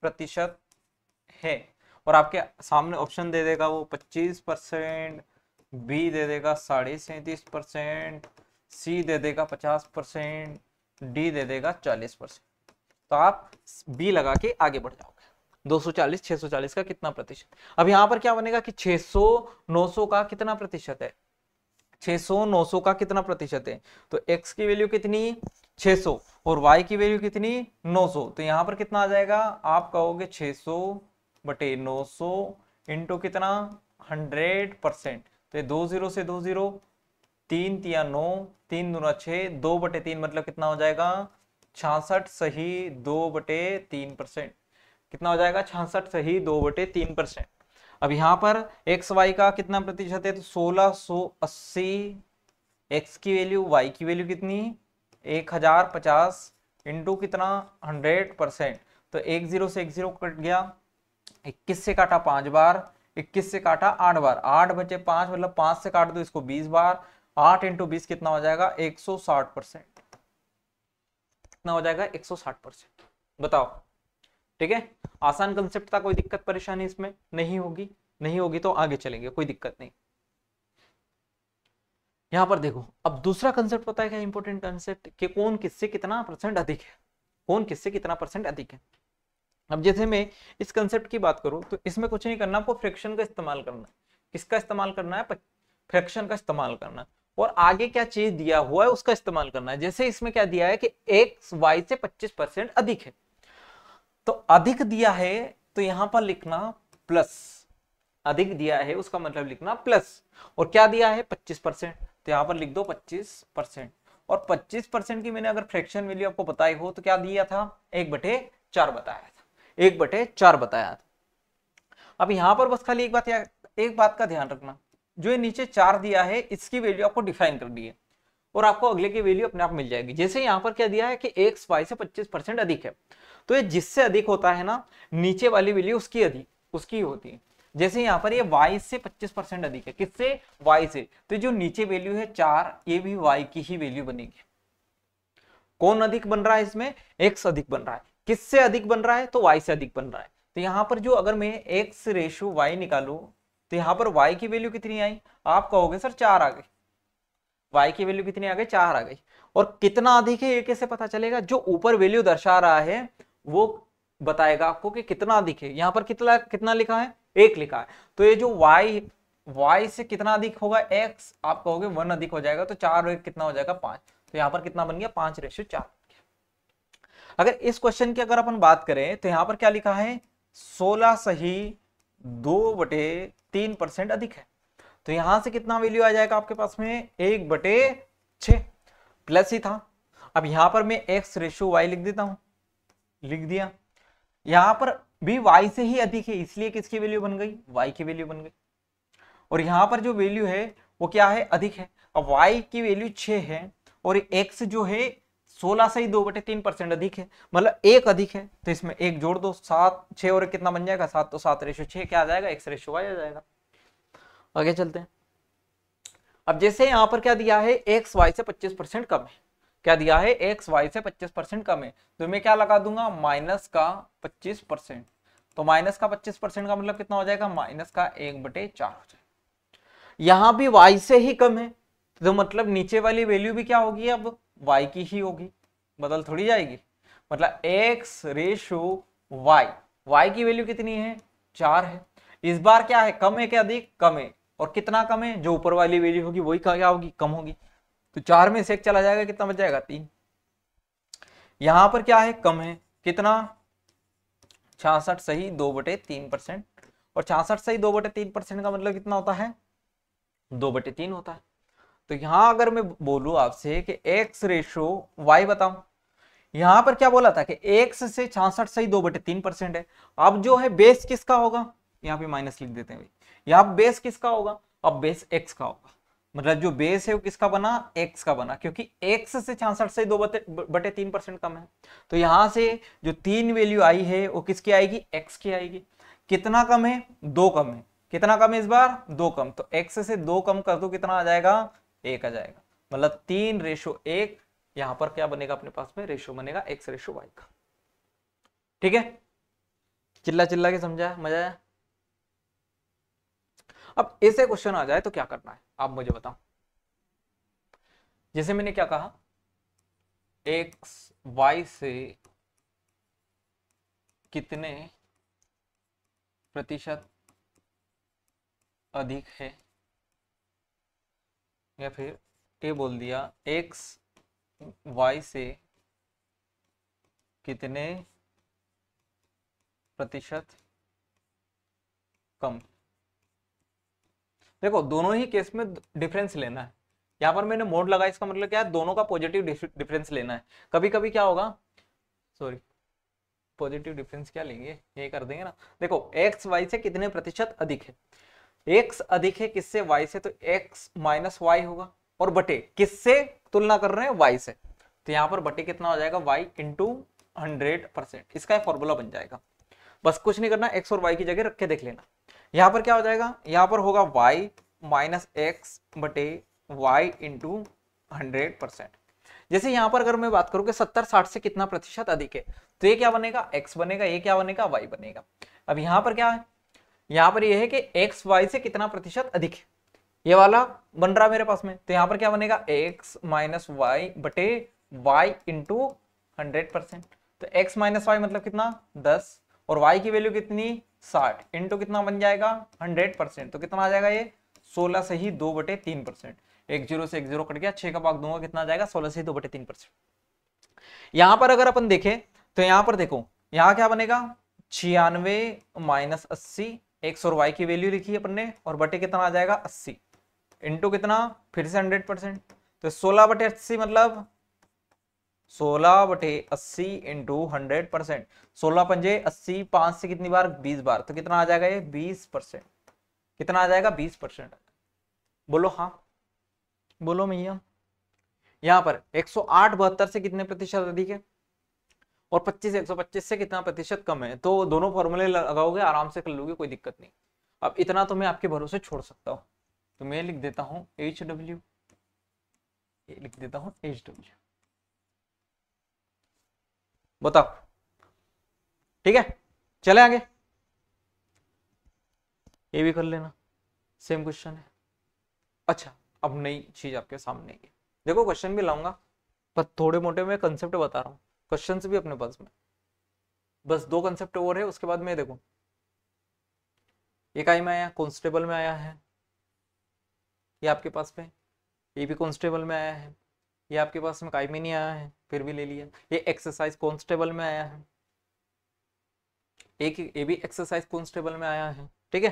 प्रतिशत है, और आपके सामने ऑप्शन दे देगा वो 25%, बी दे देगा 37.5%, सी दे देगा 50%, डी दे देगा 40%। तो आप बी लगा के आगे बढ़ जाओगे। 240 640 का कितना प्रतिशत। अब यहां पर क्या बनेगा कि 600 900 का कितना प्रतिशत है, 600 900 का कितना प्रतिशत है। तो x की वैल्यू कितनी? 600, और y की वैल्यू कितनी? 900। तो यहां पर कितना आ जाएगा? आप कहोगे 600/900 इंटू कितना? 100%। तो ये 2 0 से 2 0, 3 तिया 9, 3 दूना 6, 2/3 मतलब कितना हो जाएगा? 66 सही 2/3%। कितना हो जाएगा? 66 सही 2/3%। अब यहां पर एक्स वाई का कितना प्रतिशत है? तो 1680। एक्स की वैल्यू, वाई की वैल्यू कितनी? 1050 इंटू कितना? 100%। तो 1 0 से 1 0 कट गया, 21 से काटा 5 बार, 21 से काटा 8 बार, 8 बचे 5, मतलब 5 से काट दो इसको 20 बार, 8 इंटू 20 कितना हो जाएगा? 160%। कितना हो जाएगा? 160%। बताओ, ठीक है। आसान कंसेप्ट था, कोई दिक्कत परेशानी इसमें नहीं होगी, नहीं होगी तो आगे चलेंगे, कोई दिक्कत नहीं। यहां पर देखो, अब दूसरा कंसेप्ट पता है क्या इंपॉर्टेंट कंसेप्ट, कि कौन किससे कितना परसेंट अधिक है, कौन किससे कितना परसेंट अधिक है। अब जैसे मैं इस कंसेप्ट की बात करूं तो इसमें कुछ नहीं करना, आपको फ्रैक्शन का इस्तेमाल करना है। किसका इस्तेमाल करना है? फ्रैक्शन का इस्तेमाल करना है। और आगे क्या चीज दिया हुआ है उसका इस्तेमाल करना है। जैसे इसमें क्या दिया है कि एक्स वाई से 25% अधिक है, तो अधिक दिया है तो यहां पर लिखना प्लस, अधिक दिया है उसका मतलब लिखना प्लस, और क्या दिया है? 25%, तो यहां पर लिख दो 25%। और 25% की मैंने अगर फ्रैक्शन वैल्यू आपको बताई हो तो क्या दिया था? 1/4 बताया था, 1/4 बताया था। अब यहां पर बस खाली एक बात का ध्यान रखना, जो ये नीचे 4 दिया है इसकी वैल्यू आपको डिफाइन करनी है। और आपको अगले की वैल्यू अपने आप मिल जाएगी। जैसे यहाँ पर क्या दिया है कि x y से 25% अधिक है, तो ये जिससे अधिक होता है ना, नीचे वाली वैल्यू उसकी होती है। जैसे यहाँ पर ये y से 25% अधिक है, किससे? y से, तो जो नीचे वैल्यू है 4, ये भी y की ही वैल्यू बनेगी। कौन अधिक बन रहा है इसमें? x अधिक बन रहा है। किससे अधिक बन रहा है? तो y से अधिक बन रहा है। तो यहाँ पर जो अगर मैं x रेशो y निकालू, तो यहाँ पर y की वैल्यू कितनी आई? आप कहोगे सर 4 आ गई। y की वैल्यू कितनी आ गई? 4 आ गई। और कितना अधिक है ये कैसे पता चलेगा? जो ऊपर वैल्यू दर्शा रहा है वो बताएगा आपको कि कितना अधिक है। यहाँ पर कितना लिखा है? 1 लिखा है। तो ये जो y से कितना अधिक होगा? x, आप कहोगे 1 अधिक हो जाएगा, तो 4 और 1 कितना हो जाएगा? 5। तो यहाँ पर कितना बन गया? 5:4। अगर इस क्वेश्चन की अगर अपन बात करें तो यहाँ पर क्या लिखा है? 16 सही 2/3% अधिक है। तो यहां से कितना वैल्यू आ जाएगा आपके पास में? 1/6 प्लस ही था। अब यहां पर मैं x रेशो y लिख देता हूं, लिख दिया। यहां पर भी y से ही अधिक है, इसलिए किसकी वैल्यू बन गई? y की वैल्यू बन गई। और यहां पर जो वैल्यू है वो क्या है? अधिक है। अब y की वैल्यू 6 है और x जो है 16 से ही 2/3% अधिक है, मतलब 1 अधिक है। तो इसमें 1 जोड़ दो, 7, 6 और 1 कितना बन जाएगा? 7। तो 7:6 क्या आ जाएगा? x रेशो y आ जाएगा। आगे चलते हैं। अब जैसे यहां पर क्या दिया है? x y से 25% कम है। क्या दिया है? x y से 25% कम है, तो मैं क्या लगा दूंगा? माइनस का 25%। तो माइनस का 25% का मतलब कितना हो जाएगा? माइनस का 1/4 हो जाएगा। यहां भी y से ही कम है, तो मतलब नीचे वाली वैल्यू भी क्या होगी? अब y की ही होगी, बदल थोड़ी जाएगी। मतलब x रेशो y की वैल्यू कितनी है? 4 है। इस बार क्या है? कम है क्या अधिक? कम है। और कितना कम है? जो ऊपर वाली वैल्यू होगी वही क्या होगी? कम होगी। तो 4 में से 1 चला जाएगा, कितना बच जाएगा? 3। यहां पर क्या है? कम है, कितना? 66 सही 2/3%। और 66 सही 2/3% का मतलब कितना होता है? 2/3 होता है। तो यहां अगर मैं बोलूं आपसे कि x रेशो y बताऊं, यहां पर क्या बोला था कि x से 66 सही 2/3% है। अब जो है बेस किसका होगा? यहाँ पे माइनस लिख देते हैं भाई। यहाँ बेस किसका होगा? अब बेस x का होगा। मतलब जो बेस है वो किसका बना? x का बना, क्योंकि x से 66 से 2/3% कम है। तो यहां से जो 3 वैल्यू आई है वो किसकी आएगी? x की आएगी। कितना कम है? 2 कम है। कितना कम है इस बार? 2 कम। तो x से 2 कम कर दो, कितना आ जाएगा? 1 आ जाएगा। मतलब 3:1। यहां पर क्या बनेगा अपने पास में? रेशो बनेगा x रेशो y का। ठीक है, चिल्ला चिल्ला के समझा? मजा आया? अब ऐसे क्वेश्चन आ जाए तो क्या करना है आप मुझे बताओ। जैसे मैंने क्या कहा, x y से कितने प्रतिशत अधिक है, या फिर ये बोल दिया x y से कितने प्रतिशत कम। देखो दोनों ही केस में डिफरेंस लेना है। यहाँ पर मैंने मोड लगा, इसका मतलब क्या है? दोनों का पॉजिटिव डिफरेंस लेना है। कभी कभी क्या होगा, सॉरी, पॉजिटिव डिफरेंस क्या लेंगे, ये कर देंगे ना। देखो x y से कितने प्रतिशत अधिक है, x अधिक है किससे? y से, तो x माइनस y होगा। और बटे किससे तुलना कर रहे हैं? y से। तो यहाँ पर बटे कितना हो जाएगा? y into 100%। इसका फॉर्मूला बन जाएगा। बस कुछ नहीं करना, x और y की जगह रख के देख लेना। यहाँ पर क्या हो जाएगा? यहाँ पर होगा y माइनस एक्स बटे y इंटू 100%। जैसे यहाँ पर अगर मैं बात करूँ कि 70-60 से कितना प्रतिशत अधिक है, तो ये क्या बनेगा? x बनेगा। ये क्या बनेगा? y बनेगा। अब यहाँ पर क्या है? यहाँ पर ये है कि x y से कितना प्रतिशत अधिक है, ये वाला बन रहा है मेरे पास में। तो यहाँ पर क्या बनेगा? x माइनस वाई बटे y इंटू 100%। तो x माइनस वाई मतलब कितना? 10। और y की वैल्यू कितनी? 60 इंटू कितना बन जाएगा? 100%। तो कितना आ जाएगा ये? 16 से ही 2/3%। 1 0 से 1 0 कट गया, 6 का भाग दूंगा, कितना आ जाएगा? 16 से ही 2/3%। यहां पर अगर अपन देखें तो यहां पर देखो, यहां क्या बनेगा? 96 माइनस 80। x और y की वैल्यू लिखी है अपन ने, और बटे कितना आ जाएगा? 80 इंटू कितना? फिर से 100%। तो 16/80 मतलब 16/80 इंटू 100%। 16 पंजे 80, 5 से कितनी बार? 20 बार। तो कितना आ जाएगा ये? 20%। कितना आ जाएगा? 20%। बोलो हाँ, बोलो मैया। यहाँ पर 108 72 से कितने प्रतिशत अधिक है, और 25 125 से कितना प्रतिशत कम है। तो दोनों फॉर्मूले लगाओगे आराम से कर लोगे, कोई दिक्कत नहीं। अब इतना तो मैं आपके भरोसे छोड़ सकता हूँ, तो मैं लिख देता हूँ HW, ये लिख देता हूँ HW। बताओ, ठीक है, चले आगे, ये भी कर लेना, सेम क्वेश्चन है। अच्छा, अब नई चीज आपके सामने है, देखो क्वेश्चन भी लाऊंगा पर थोड़े मोटे में कंसेप्ट बता रहा हूँ, क्वेश्चंस भी अपने पास में, बस 2 कंसेप्ट और है, उसके बाद में देखो एक आई में आया, कांस्टेबल में आया है, ये आपके पास में, ये भी कांस्टेबल में आया है, ये आपके पास में काई में नहीं आया है, फिर भी ले लिया। ये एक्सरसाइज कांस्टेबल में आया है, एक ये भी एक्सरसाइज कांस्टेबल में आया है, ठीक है।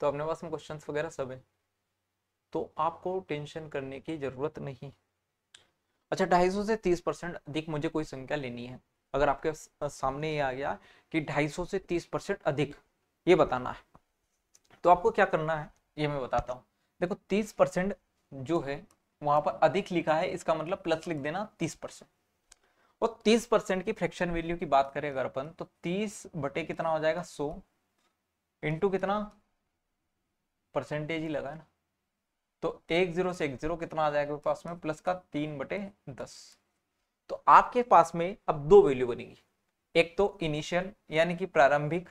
तो अपने पास में क्वेश्चंस वगैरह सब है, तो आपको टेंशन करने की जरूरत नहीं। अच्छा, 250 से 30% अधिक मुझे कोई संख्या लेनी है। अगर आपके सामने ये आ गया कि 250 से 30% अधिक ये बताना है, तो आपको क्या करना है ये मैं बताता हूँ। देखो 30% जो है वहां पर अधिक लिखा है, इसका मतलब प्लस लिख देना 30%। और 30% की फ्रैक्शन वैल्यू की बात करें अगर अपन, तो 30 बटे कितना हो जाएगा 100 इंटू कितना परसेंटेज ही लगा है ना, तो 10 से 10 कितना आ जाएगा पास में प्लस का 3/10। तो आपके पास में अब 2 वैल्यू बनेगी, एक तो इनिशियल यानी कि प्रारंभिक,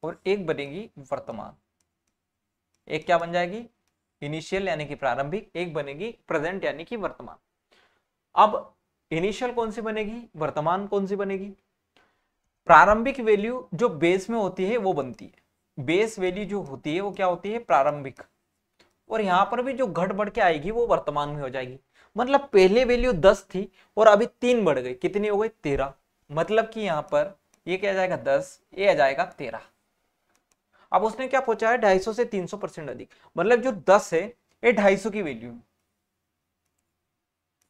और एक बनेगी वर्तमान। एक क्या बन जाएगी, इनिशियल यानी कि प्रारंभिक, एक बनेगी प्रेजेंट यानी कि वर्तमान। अब इनिशियल कौन सी बनेगी, वर्तमान कौन सी बनेगी। प्रारंभिक वैल्यू जो बेस में होती है वो बनती है, बेस वैल्यू जो होती है वो क्या होती है, प्रारंभिक, और यहां पर भी जो घट बढ़ के आएगी वो वर्तमान में हो जाएगी। मतलब पहले वैल्यू 10 थी और अभी 3 बढ़ गई, कितनी हो गई 13, मतलब कि यहां पर ये क्या आ जाएगा 10, ये आ जाएगा 13। अब उसने क्या पूछा है 250 से 300% अधिक, मतलब जो 10 है ये 250 की वैल्यू है,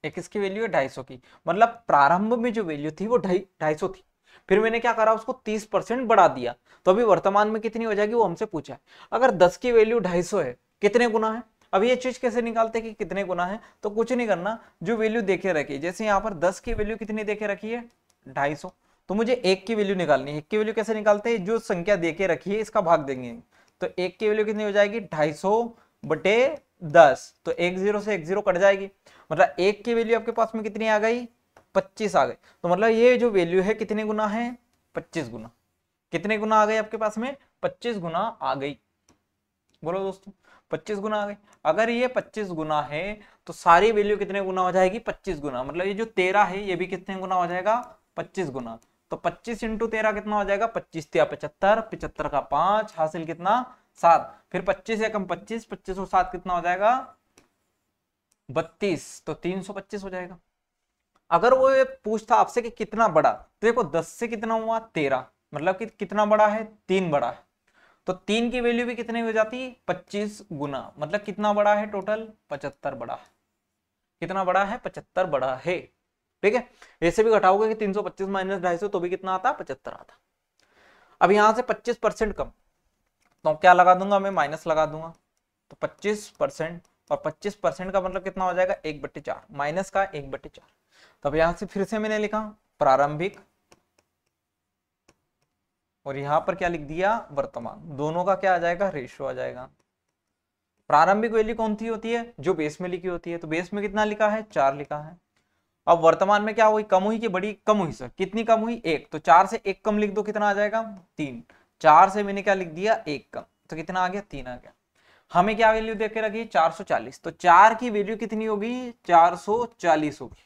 एक इसकी वैल्यू है 250 की, मतलब प्रारंभ में जो वैल्यू थी वो 250 थी, फिर मैंने क्या करा उसको 30% बढ़ा दिया, तो अभी वर्तमान में कितनी हो जाएगी वो हमसे पूछा है। अगर 10 की वैल्यू 250 है, कितने गुना है, अब ये चीज कैसे निकालते हैं कि कितने गुना है, तो कुछ नहीं करना, जो वैल्यू देखे रखी है, जैसे यहाँ पर 10 की वैल्यू कितनी देखे रखी है 250, तो मुझे 1 की वैल्यू निकालनी है। 1 की वैल्यू कैसे निकालते हैं, जो संख्या देके रखी है इसका भाग देंगे, तो 1 की वैल्यू कितनी हो जाएगी 250/10, तो 10 से 10 कट जाएगी, मतलब 1 की वैल्यू आपके पास में कितनी आ गई 25 आ गई। तो मतलब ये जो वैल्यू है कितने गुना है 25 गुना, कितने गुना आ गई आपके पास में 25 गुना आ गई। बोलो दोस्तों 25 गुना आ गई। अगर ये 25 गुना है तो सारी वैल्यू कितने गुना हो जाएगी 25 गुना, मतलब ये जो 13 है ये भी कितने गुना हो जाएगा 25 गुना। तो 25 इंटू 13 कितना हो जाएगा 25 या 75, 75 का 5 हासिल कितना 7, फिर 25 या कम 25, 25 और 7 कितना हो जाएगा 32, तो 325 हो जाएगा। अगर वो ये पूछता आपसे कि कितना बड़ा, तो देखो 10 से कितना हुआ 13, मतलब कि कितना बड़ा है 3 बड़ा है, तो 3 की वैल्यू भी कितनी हो जाती 25 गुना, मतलब कितना बड़ा है टोटल 75 बड़ा है, कितना बड़ा है 75 बड़ा है, ठीक है। ऐसे भी घटाओगे कि 325 माइनस 250 तो भी कितना आता 75 आता। अब यहां से 25% कम, तो क्या लगा दूंगा मैं माइनस लगा दूंगा, तो 25%, और 25% का मतलब कितना हो जाएगा 1/4, माइनस का 1/4। तब यहां से फिर से मैंने लिखा प्रारंभिक, और यहां पर क्या लिख दिया वर्तमान, दोनों का क्या आ जाएगा रेशियो आ जाएगा। प्रारंभिक वैल्यू कौन सी होती है जो बेस में लिखी होती है, तो बेस में कितना लिखा है 4 लिखा है। अब वर्तमान में क्या हुई, कम हुई कि बड़ी, कम हुई सर, कितनी कम हुई 1, तो 4 से 1 कम लिख दो कितना आ जाएगा 3, 4 से मैंने क्या लिख दिया 1 कम, तो कितना आ गया 3 आ गया। हमें क्या वैल्यू देके रखी 440, तो 4 की वैल्यू कितनी होगी 440 होगी,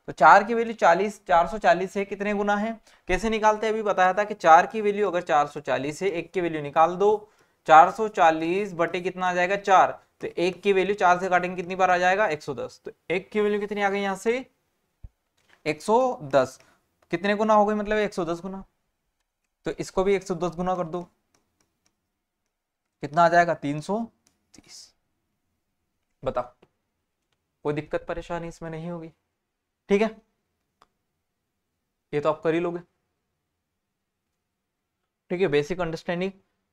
तो 4 की वैल्यू 440 है, कितने गुना है कैसे निकालते हैं अभी बताया था कि 4 की वैल्यू अगर 440 है, 1 की वैल्यू निकाल दो, 440 बटे कितना आ जाएगा 4, तो 1 की वैल्यू 4 से काटेंगे कितनी बार आ जाएगा 110, तो 1 की वैल्यू कितनी आ गई यहां से 110, कितने गुना हो गई मतलब 110 गुना, तो इसको भी 110 गुना कर दो, कितना आ जाएगा 330। बताओ, कोई दिक्कत परेशानी इसमें नहीं होगी, ठीक है, ये तो आप कर ही लोगे, ठीक है। बेसिक अंडरस्टैंडिंग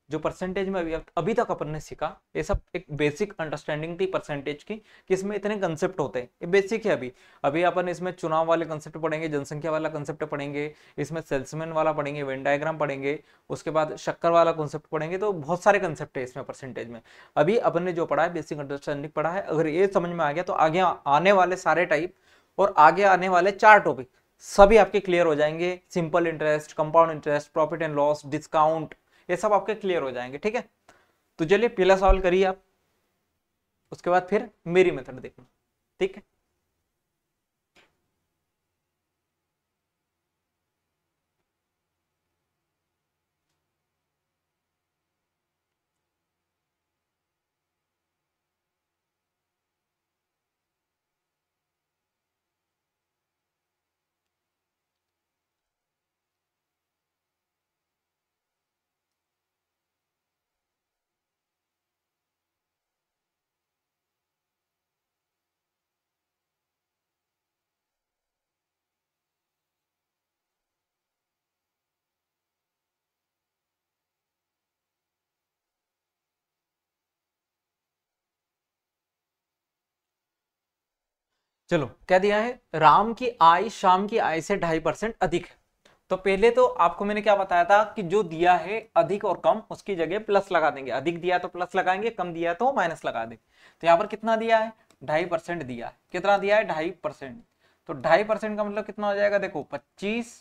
जो परसेंटेज में अभी अभी तक अपन ने सीखा, ये सब एक बेसिक अंडरस्टैंडिंग थी परसेंटेज की, कि इसमें इतने कंसेप्ट होते हैं, ये बेसिक है। अभी अभी अपन इसमें चुनाव वाले कंसेप्ट पढ़ेंगे, जनसंख्या वाला कंसेप्ट पढ़ेंगे, इसमें सेल्समैन वाला पढ़ेंगे, वेन डायग्राम पढ़ेंगे, उसके बाद शक्कर वाला कंसेप्ट पढ़ेंगे। तो बहुत सारे कंसेप्ट है इसमें परसेंटेज में। अभी अपन ने जो पढ़ा है बेसिक अंडरस्टैंडिंग पढ़ा है, अगर ये समझ में आ गया तो आगे आने वाले सारे टाइप और आगे आने वाले 4 टॉपिक सभी आपके क्लियर हो जाएंगे। Simple interest, compound interest, profit and loss, discount, ये सब आपके क्लियर हो जाएंगे। ठीक है, तो चलिए पहला सवाल करिए आप, उसके बाद फिर मेरी मेथड देखना। ठीक है, चलो क्या दिया है, राम की आय शाम की आय से 2.5% अधिक है। तो पहले तो आपको मैंने क्या बताया था कि जो दिया है अधिक और कम उसकी जगह प्लस लगा देंगे। अधिक दिया तो प्लस लगाएंगे, कम दिया तो माइनस लगा देंगे। तो यहाँ पर कितना दिया है, 2.5% दिया है। कितना दिया है, 2.5%। तो 2.5% का मतलब कितना हो जाएगा, देखो 25,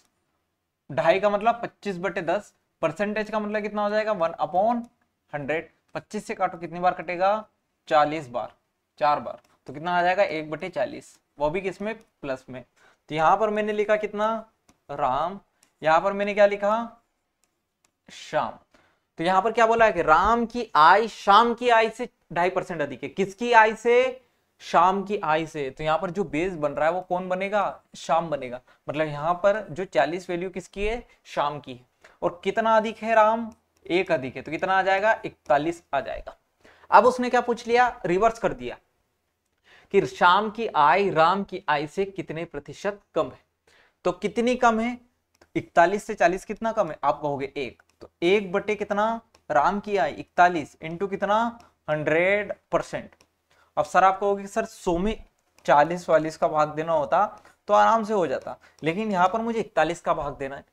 2.5 का मतलब 25/10, परसेंटेज का मतलब कितना हो जाएगा 1/100। 25 से काटो कितनी बार कटेगा, 40 बार, 4 बार। तो कितना आ जाएगा 1/40, वो भी किसमें, प्लस में। तो यहां पर मैंने लिखा कितना, राम, यहां पर मैंने क्या लिखा, शाम। तो यहां पर क्या बोला है कि राम की आय शाम की आय से 2.5% अधिक है। किसकी आय से, शाम की आय से। तो यहां पर जो बेस बन रहा है वो कौन बनेगा, शाम बनेगा। मतलब यहां पर जो 40 वैल्यू किसकी है, शाम की है। और कितना अधिक है, राम, 1 अधिक है। तो कितना आ जाएगा, 41 आ जाएगा। अब उसने क्या पूछ लिया, रिवर्स कर दिया कि शाम की आय राम की आय से कितने प्रतिशत कम है। तो कितनी कम है, 41 से 40 कितना कम है, आप कहोगे 1। तो 1 बटे कितना, राम की आय 41 इंटू कितना, 100%। अब सर आप कहोगे सर 100 में 40-40 का भाग देना होता तो आराम से हो जाता, लेकिन यहाँ पर मुझे 41 का भाग देना है।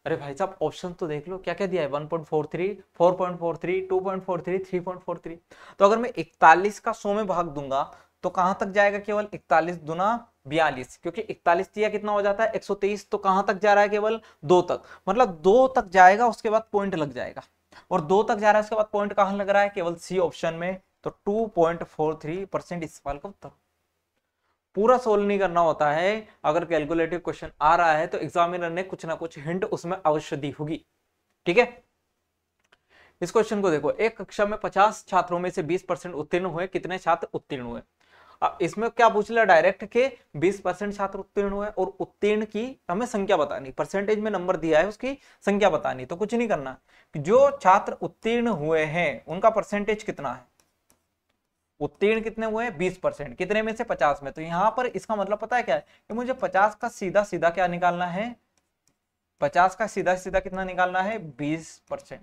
अरे भाई साहब ऑप्शन तो देख लो क्या क्या दिया है, 1.43, 4.43, 2.43, 3.43। तो अगर मैं 41 का 100 में भाग दूंगा तो कहां तक जाएगा, केवल 41 दुना 42, क्योंकि 41 दिया कितना हो जाता है 123। तो कहां तक जा रहा है, केवल 2 तक, मतलब 2 तक जाएगा उसके बाद पॉइंट लग जाएगा। और 2 तक जा रहा है उसके बाद पॉइंट कहां लग रहा है, केवल सी ऑप्शन में। तो 2.43% इस सवाल का उत्तर। पूरा सोल्व नहीं करना होता है, अगर कैलकुलेटिव क्वेश्चन आ रहा है तो एग्जामिनर ने कुछ ना कुछ हिंट उसमें अवश्य दी होगी। ठीक है, इस क्वेश्चन को देखो, एक कक्षा में 50 छात्रों में से 20% उत्तीर्ण हुए, कितने छात्र उत्तीर्ण हुए। अब इसमें क्या पूछ लिया डायरेक्ट के 20% छात्र उत्तीर्ण हुए और उत्तीर्ण की हमें संख्या बतानी, परसेंटेज में नंबर दिया है उसकी संख्या बतानी। तो कुछ नहीं करना, जो छात्र उत्तीर्ण हुए हैं उनका परसेंटेज कितना है, उत्तीर्ण कितने हुए, 20%, कितने में से, 50 में। तो यहां पर इसका मतलब पता है क्या है, कि मुझे 50 का सीधा सीधा क्या निकालना है, 50 का सीधा सीधा कितना निकालना है, 20%।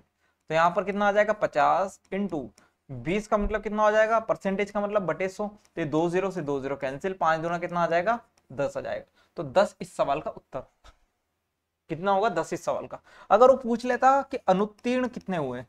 तो यहाँ पर कितना आ जाएगा, 50 इंटू 20 का मतलब कितना हो जाएगा, परसेंटेज का मतलब बटे 100। तो 2 0 से 2 0 कैंसिल, 5 दूना कितना आ जाएगा, 10 आ जाएगा। तो 10 इस सवाल का उत्तर कितना होगा, 10 इस सवाल का। अगर वो पूछ लेता कि अनुत्तीर्ण कितने हुए,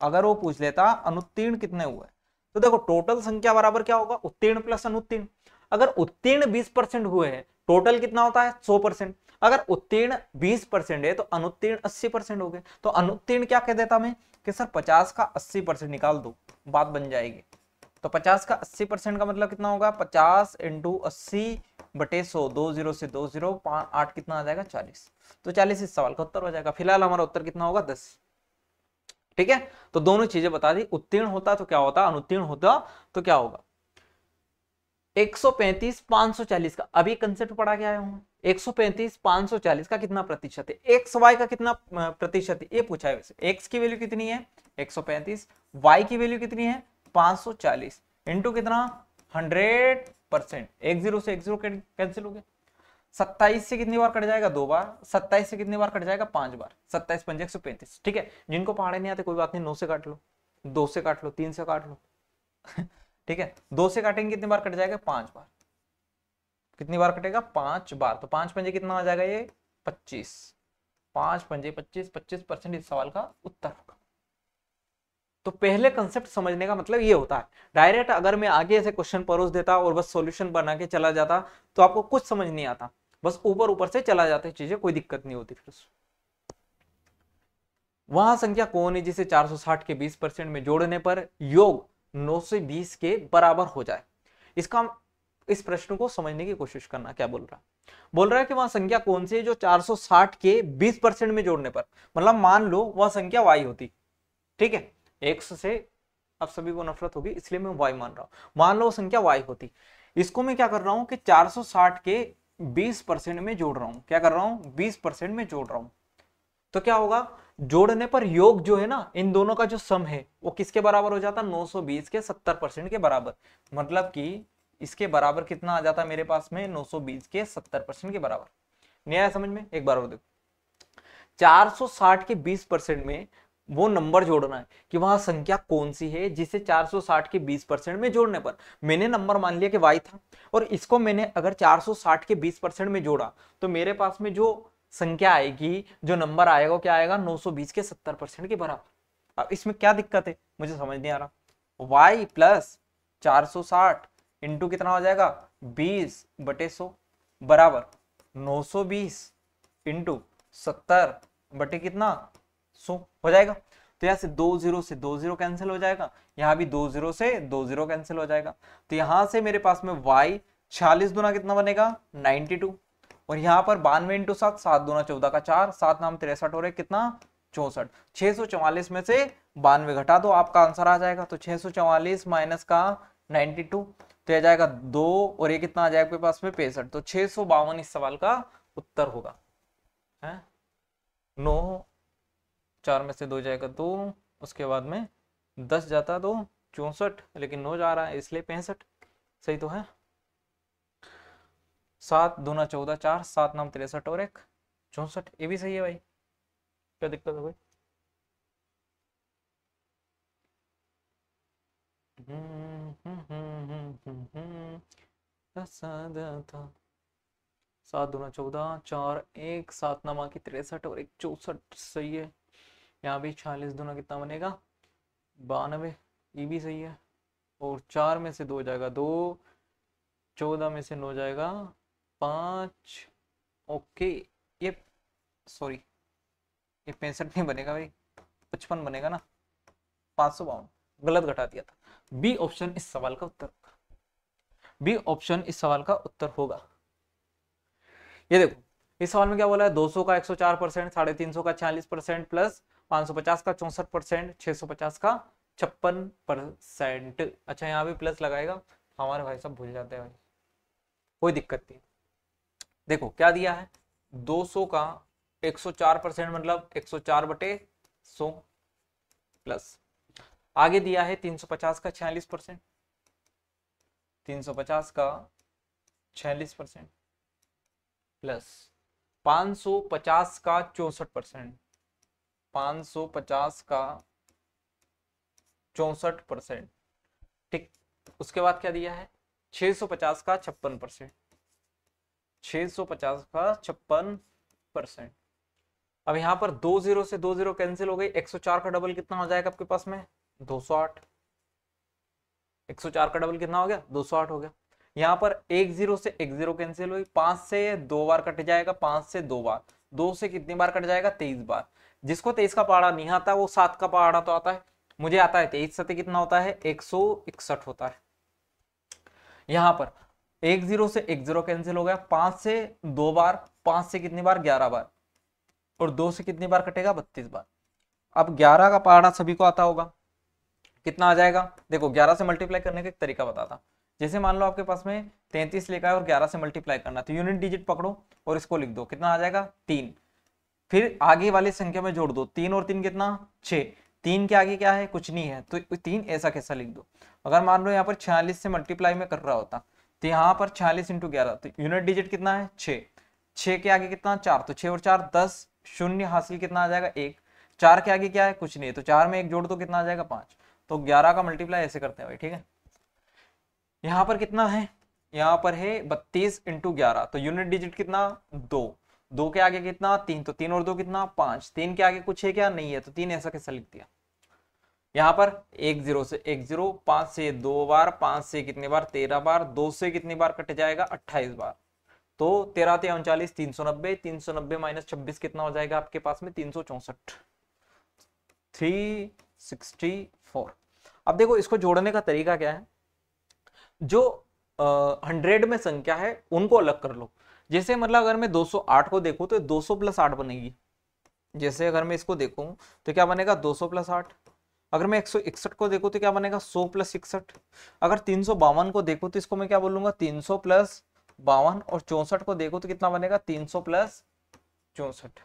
अगर वो पूछ लेता अनुत्तीर्ण कितने हुए, तो देखो टोटल संख्या बराबर क्या होगा, उत्तीर्ण प्लस अनुत्तीर्ण। अगर उत्तीर्ण 20% हुए हैं, टोटल कितना होता है 100%। अगर उत्तीर्ण 20% है तो अनुत्तीर्ण 80% हो गए। तो अनुत्तीर्ण क्या कह देता मैं, कि सर 50 का 80% निकाल दो, बात बन जाएगी। तो 50 का 80% का मतलब कितना होगा, 50 इंटू 80/100, 2 0 से 2 0, 5 8 कितना आ जाएगा, 40। तो 40 इस सवाल का उत्तर हो जाएगा। फिलहाल हमारा उत्तर कितना होगा, 10। ठीक है, तो दोनों चीजें बता दी, उत्तीर्ण होता तो क्या होता, अनुत्तीर्ण होता तो क्या होगा। 135 540 का अभी कंसेप्ट पढ़ा के आया हूं। 135 540 का कितना प्रतिशत है, एक्स वाई का कितना प्रतिशत है, ये पूछा है। वैसे एक्स की वैल्यू कितनी है 135, वाई की वैल्यू कितनी है 540, इंटू कितना 100%। 1 0 से 1 0 कैंसिल हो गया। 27 से कितनी बार कट जाएगा? 2 बार। 27 से कितनी बार कट जाएगा? 5 बार। 27 पंजे 135। ठीक है, जिनको पहाड़े नहीं आते कोई बात नहीं, 9 से काट लो, 2 से काट लो, 3 से काट लो। ठीक है, 2 से काटेंगे कितनी बार कट जाएगा? 5 बार। कितनी बार कटेगा? 5 बार। तो 5 पंजे कितना आ जाएगा? ये 25। 5 पंजे 25, 25% इस सवाल का उत्तर होगा। तो पहले कंसेप्ट समझने का मतलब ये होता है। डायरेक्ट अगर मैं आगे ऐसे क्वेश्चन परोस देता और बस सॉल्यूशन बना के चला जाता तो आपको कुछ समझ नहीं आता, बस ऊपर ऊपर से चला जाते चीजें, कोई दिक्कत नहीं होती। फिर वहां संख्या कौन है जिसे 460 के 20% में जोड़ने पर योग 920 के बराबर हो जाए? इसका इस प्रश्न को समझने की कोशिश करना। क्या बोल रहा है? बोल रहा है कि वह संख्या कौन सी है जो 460 के 20% में जोड़ने पर, मतलब मान लो वह संख्या y होती, ठीक है, x से अब सभी को नफरत होगी इसलिए मैं y मान रहा हूं, मान लो वो संख्या y होती, इसको मैं क्या कर रहा हूं कि 460 के 20% में जोड़ रहा हूं। क्या कर रहा हूं? 20% में जोड़ रहा हूं। तो क्या होगा? जोड़ने पर योग जो है ना, इन दोनों का जो सम है वो किसके बराबर हो जाता? 920 के 70% के बराबर। मतलब कि इसके बराबर कितना आ जाता मेरे पास में? 920 के 70% के बराबर। नहीं आया समझ में? एक बार और देखो, 460 के 20% में वो नंबर जोड़ना है कि वहां संख्या कौन सी है जिसे 460 के 20% में जोड़ने पर, मैंने नंबर मान लिया कि y था और इसको मैंने अगर 460 के 20% में जोड़ा तो मेरे पास में जो संख्या आएगी, जो नंबर आएगा, क्या आएगा? 920 के 70% के बराबर। अब इसमें क्या दिक्कत है मुझे समझ नहीं आ रहा। y प्लस 460 इंटू कितना हो जाएगा? 20/100 बराबर 920 इंटू 70 बटे कितना? 100 हो जाएगा। तो यहाँ से 2 0 से 2 0 कैंसिल हो जाएगा, यहाँ भी 2 0 से 2 0 कैंसिल हो जाएगा। तो यहाँ से मेरे पास में y 46 दूना कितना बनेगा? 92। और यहाँ पर 92 इंटू 7, 7 दूना 14 का 4, 7 नाम 63 हो रहे कितना? 64। 644 में से 92 घटा दो, आपका आंसर आ जाएगा। तो 644 माइनस का 92 तो आ जाएगा 2 और ये कितना आ जाएगा आपके पास में? 65। तो 652 इस सवाल का उत्तर होगा। है 9, 4 में से 2 जाएगा 2, उसके बाद में 10 जाता 2, 64, लेकिन 9 जा रहा है इसलिए 65। सही तो है। 7 दूना 14, 4, 7 नाम 63 और 1 64, ये भी सही है भाई। क्या दिक्कत है भाई? था 7 दूना 14, 4 1, 7 नामा की 63 और 1 64 सही है। यहाँ भी 46 दूना कितना बनेगा? 92, ये भी सही है। और 4 में से 2 जाएगा 2, 14 में से 9 जाएगा 5। ओके, ये सॉरी ये 65 नहीं बनेगा भाई, 55 बनेगा ना, 552 गलत घटा दिया था। बी ऑप्शन इस सवाल का उत्तर होगा। बी ऑप्शन इस सवाल का उत्तर होगा। ये देखो इस सवाल में क्या बोला है? 200 का 104%, 350 का 46% प्लस 550 का 64%, 650 का 56%। अच्छा यहाँ भी प्लस लगाएगा, हमारे भाई सब भूल जाते हैं भाई, कोई दिक्कत नहीं। देखो क्या दिया है? 200 का 104% मतलब 104/100 प्लस आगे दिया है 350 का 46%, 350 का 46% प्लस 550 का 64%, 550 का 64%। ठीक, उसके बाद क्या दिया है? 650 का 56%, 650 का 56%। अब यहाँ पर 2 0 से 2 0 कैंसिल हो गई, 104 का डबल कितना हो जाएगा आपके पास में? 208। 104 का डबल कितना हो गया? 208 हो गया। यहाँ पर 1 0 से 1 0 कैंसिल हुई, 5 से 2 बार कट जाएगा, 5 से 2 बार, 2 से कितनी बार कट जाएगा? 23 बार। जिसको 23 का पहाड़ा नहीं आता वो 7 का पहाड़ा तो आता है, मुझे आता है 23 सते कितना होता है? 161 होता है। यहाँ पर 1 0 से 1 0 कैंसिल हो गया, 5 से 2 बार, 5 से कितनी बार? 11 बार, और 2 से कितनी बार कटेगा? 32 बार। अब 11 का पहाड़ा सभी को आता होगा, कितना आ जाएगा? देखो 11 से मल्टीप्लाई करने का एक तरीका बताता। जैसे मान लो आपके पास में 33 लिखा है और 11 से मल्टीप्लाई करना, तो यूनिट डिजिट पकड़ो और इसको लिख दो, कितना आ जाएगा? 3। फिर आगे वाली संख्या में जोड़ दो, 3 और 3 कितना? 6। 3 के आगे क्या है? कुछ नहीं है, तो 3 ऐसा कैसा लिख दो। अगर मान लो यहाँ पर 46 से मल्टीप्लाई में कर रहा होता तो यहाँ पर 46 × 11, तो यूनिट डिजिट कितना है? 6। 6 के आगे कितना 4, तो 6 और 4 10, शून्य हासिल कितना आ जाएगा 1, 4 के आगे क्या है कुछ नहीं है, तो 4 में 1 जोड़ तो कितना आ जाएगा 5, तो 11 का मल्टीप्लाई ऐसे करते हैं भाई, ठीक है। यहाँ पर कितना है, यहाँ पर है 32 इंटू 11, तो यूनिट डिजिट कितना 2, 2 के आगे कितना 3, तो 3 और 2 कितना 5, 3 के आगे कुछ है क्या नहीं है, तो 3 ऐसा कैसा लिख दिया। यहाँ पर 1 0 से 1 0, 5 से 2 बार, 5 से कितने बार 13 बार, 2 से कितनी बार कट जाएगा 28 बार, तो 13 39 390, 390 माइनस 26 कितना हो जाएगा आपके पास में 364, 364। अब देखो इसको जोड़ने का तरीका क्या है, जो 100 में संख्या है उनको अलग कर लो। जैसे मतलब अगर मैं 208 को देखूं तो 200 प्लस 8 बनेगी, जैसे अगर मैं इसको देखूं तो क्या बनेगा 200 प्लस 8, अगर मैं 161 को देखूं तो क्या बनेगा 100 प्लस 61, अगर 352 को देखूं तो इसको मैं क्या बोलूंगा 300 प्लस 52, और 64 को देखो तो कितना बनेगा 300 प्लस 64।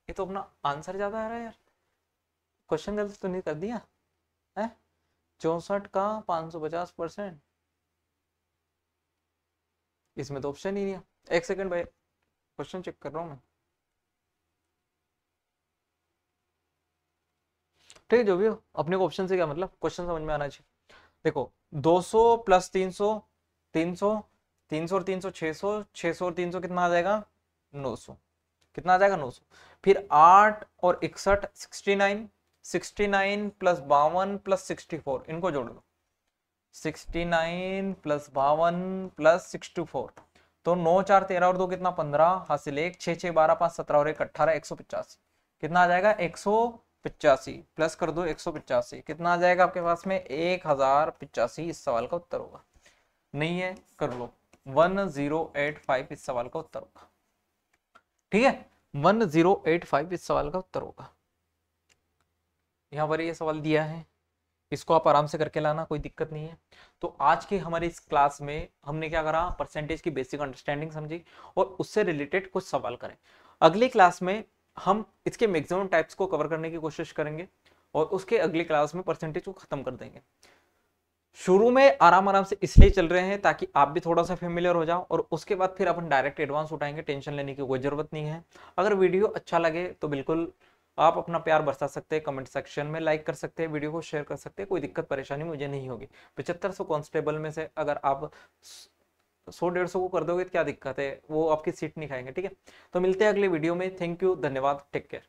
ये तो अपना आंसर ज्यादा आ रहा है यार, क्वेश्चन गलत तो नहीं कर दिया है। 64 का 550%, इसमें तो ऑप्शन ही नहीं है। एक सेकंड भाई, क्वेश्चन चेक कर रहा हूं मैं, ठीक है। जो भी हो अपने को ऑप्शन से क्या मतलब, क्वेश्चन समझ में आना चाहिए। देखो 200 प्लस 300 300, 300 और 300 600, 600 और 300 कितना आ जाएगा 900, कितना आ जाएगा 900। फिर 8 और 61 69, 69 प्लस 52 प्लस 64, इनको जोड़ दो, 69 प्लस 52 प्लस 64, तो 9 4 13 और 2 कितना 15, हासिल 1, 6 6 12 5 17 और 1 18, 185, कितना आ जाएगा 185, प्लस कर दो 185, कितना आ जाएगा आपके पास में 1085। इस सवाल का उत्तर होगा, नहीं है कर लो 1085 इस सवाल का उत्तर होगा, ठीक है 1085 इस सवाल का उत्तर होगा। यहां पर ये सवाल दिया है, इसको आप आराम से करके लाना, कोई दिक्कत नहीं है। तो आज के हमारे इस क्लास में हमने क्या करा, परसेंटेज की बेसिक अंडरस्टैंडिंग समझी और उससे रिलेटेड कुछ सवाल करें। अगली क्लास में हम इसके मैक्सिमम टाइप्स को कवर करने की कोशिश करेंगे और उसके अगली क्लास में परसेंटेज को खत्म कर देंगे। शुरू में आराम आराम से इसलिए चल रहे हैं ताकि आप भी थोड़ा सा फेमिलियर हो जाओ, और उसके बाद फिर अपन डायरेक्ट एडवांस उठाएंगे, टेंशन लेने की कोई जरूरत नहीं है। अगर वीडियो अच्छा लगे तो बिल्कुल आप अपना प्यार बरसा सकते हैं, कमेंट सेक्शन में लाइक कर सकते हैं, वीडियो को शेयर कर सकते हैं, कोई दिक्कत परेशानी मुझे नहीं होगी। 7500 कांस्टेबल में से अगर आप 100 150 को कर दोगे तो क्या दिक्कत है, वो आपकी सीट नहीं खाएंगे, ठीक है। तो मिलते हैं अगले वीडियो में, थैंक यू, धन्यवाद, टेक केयर।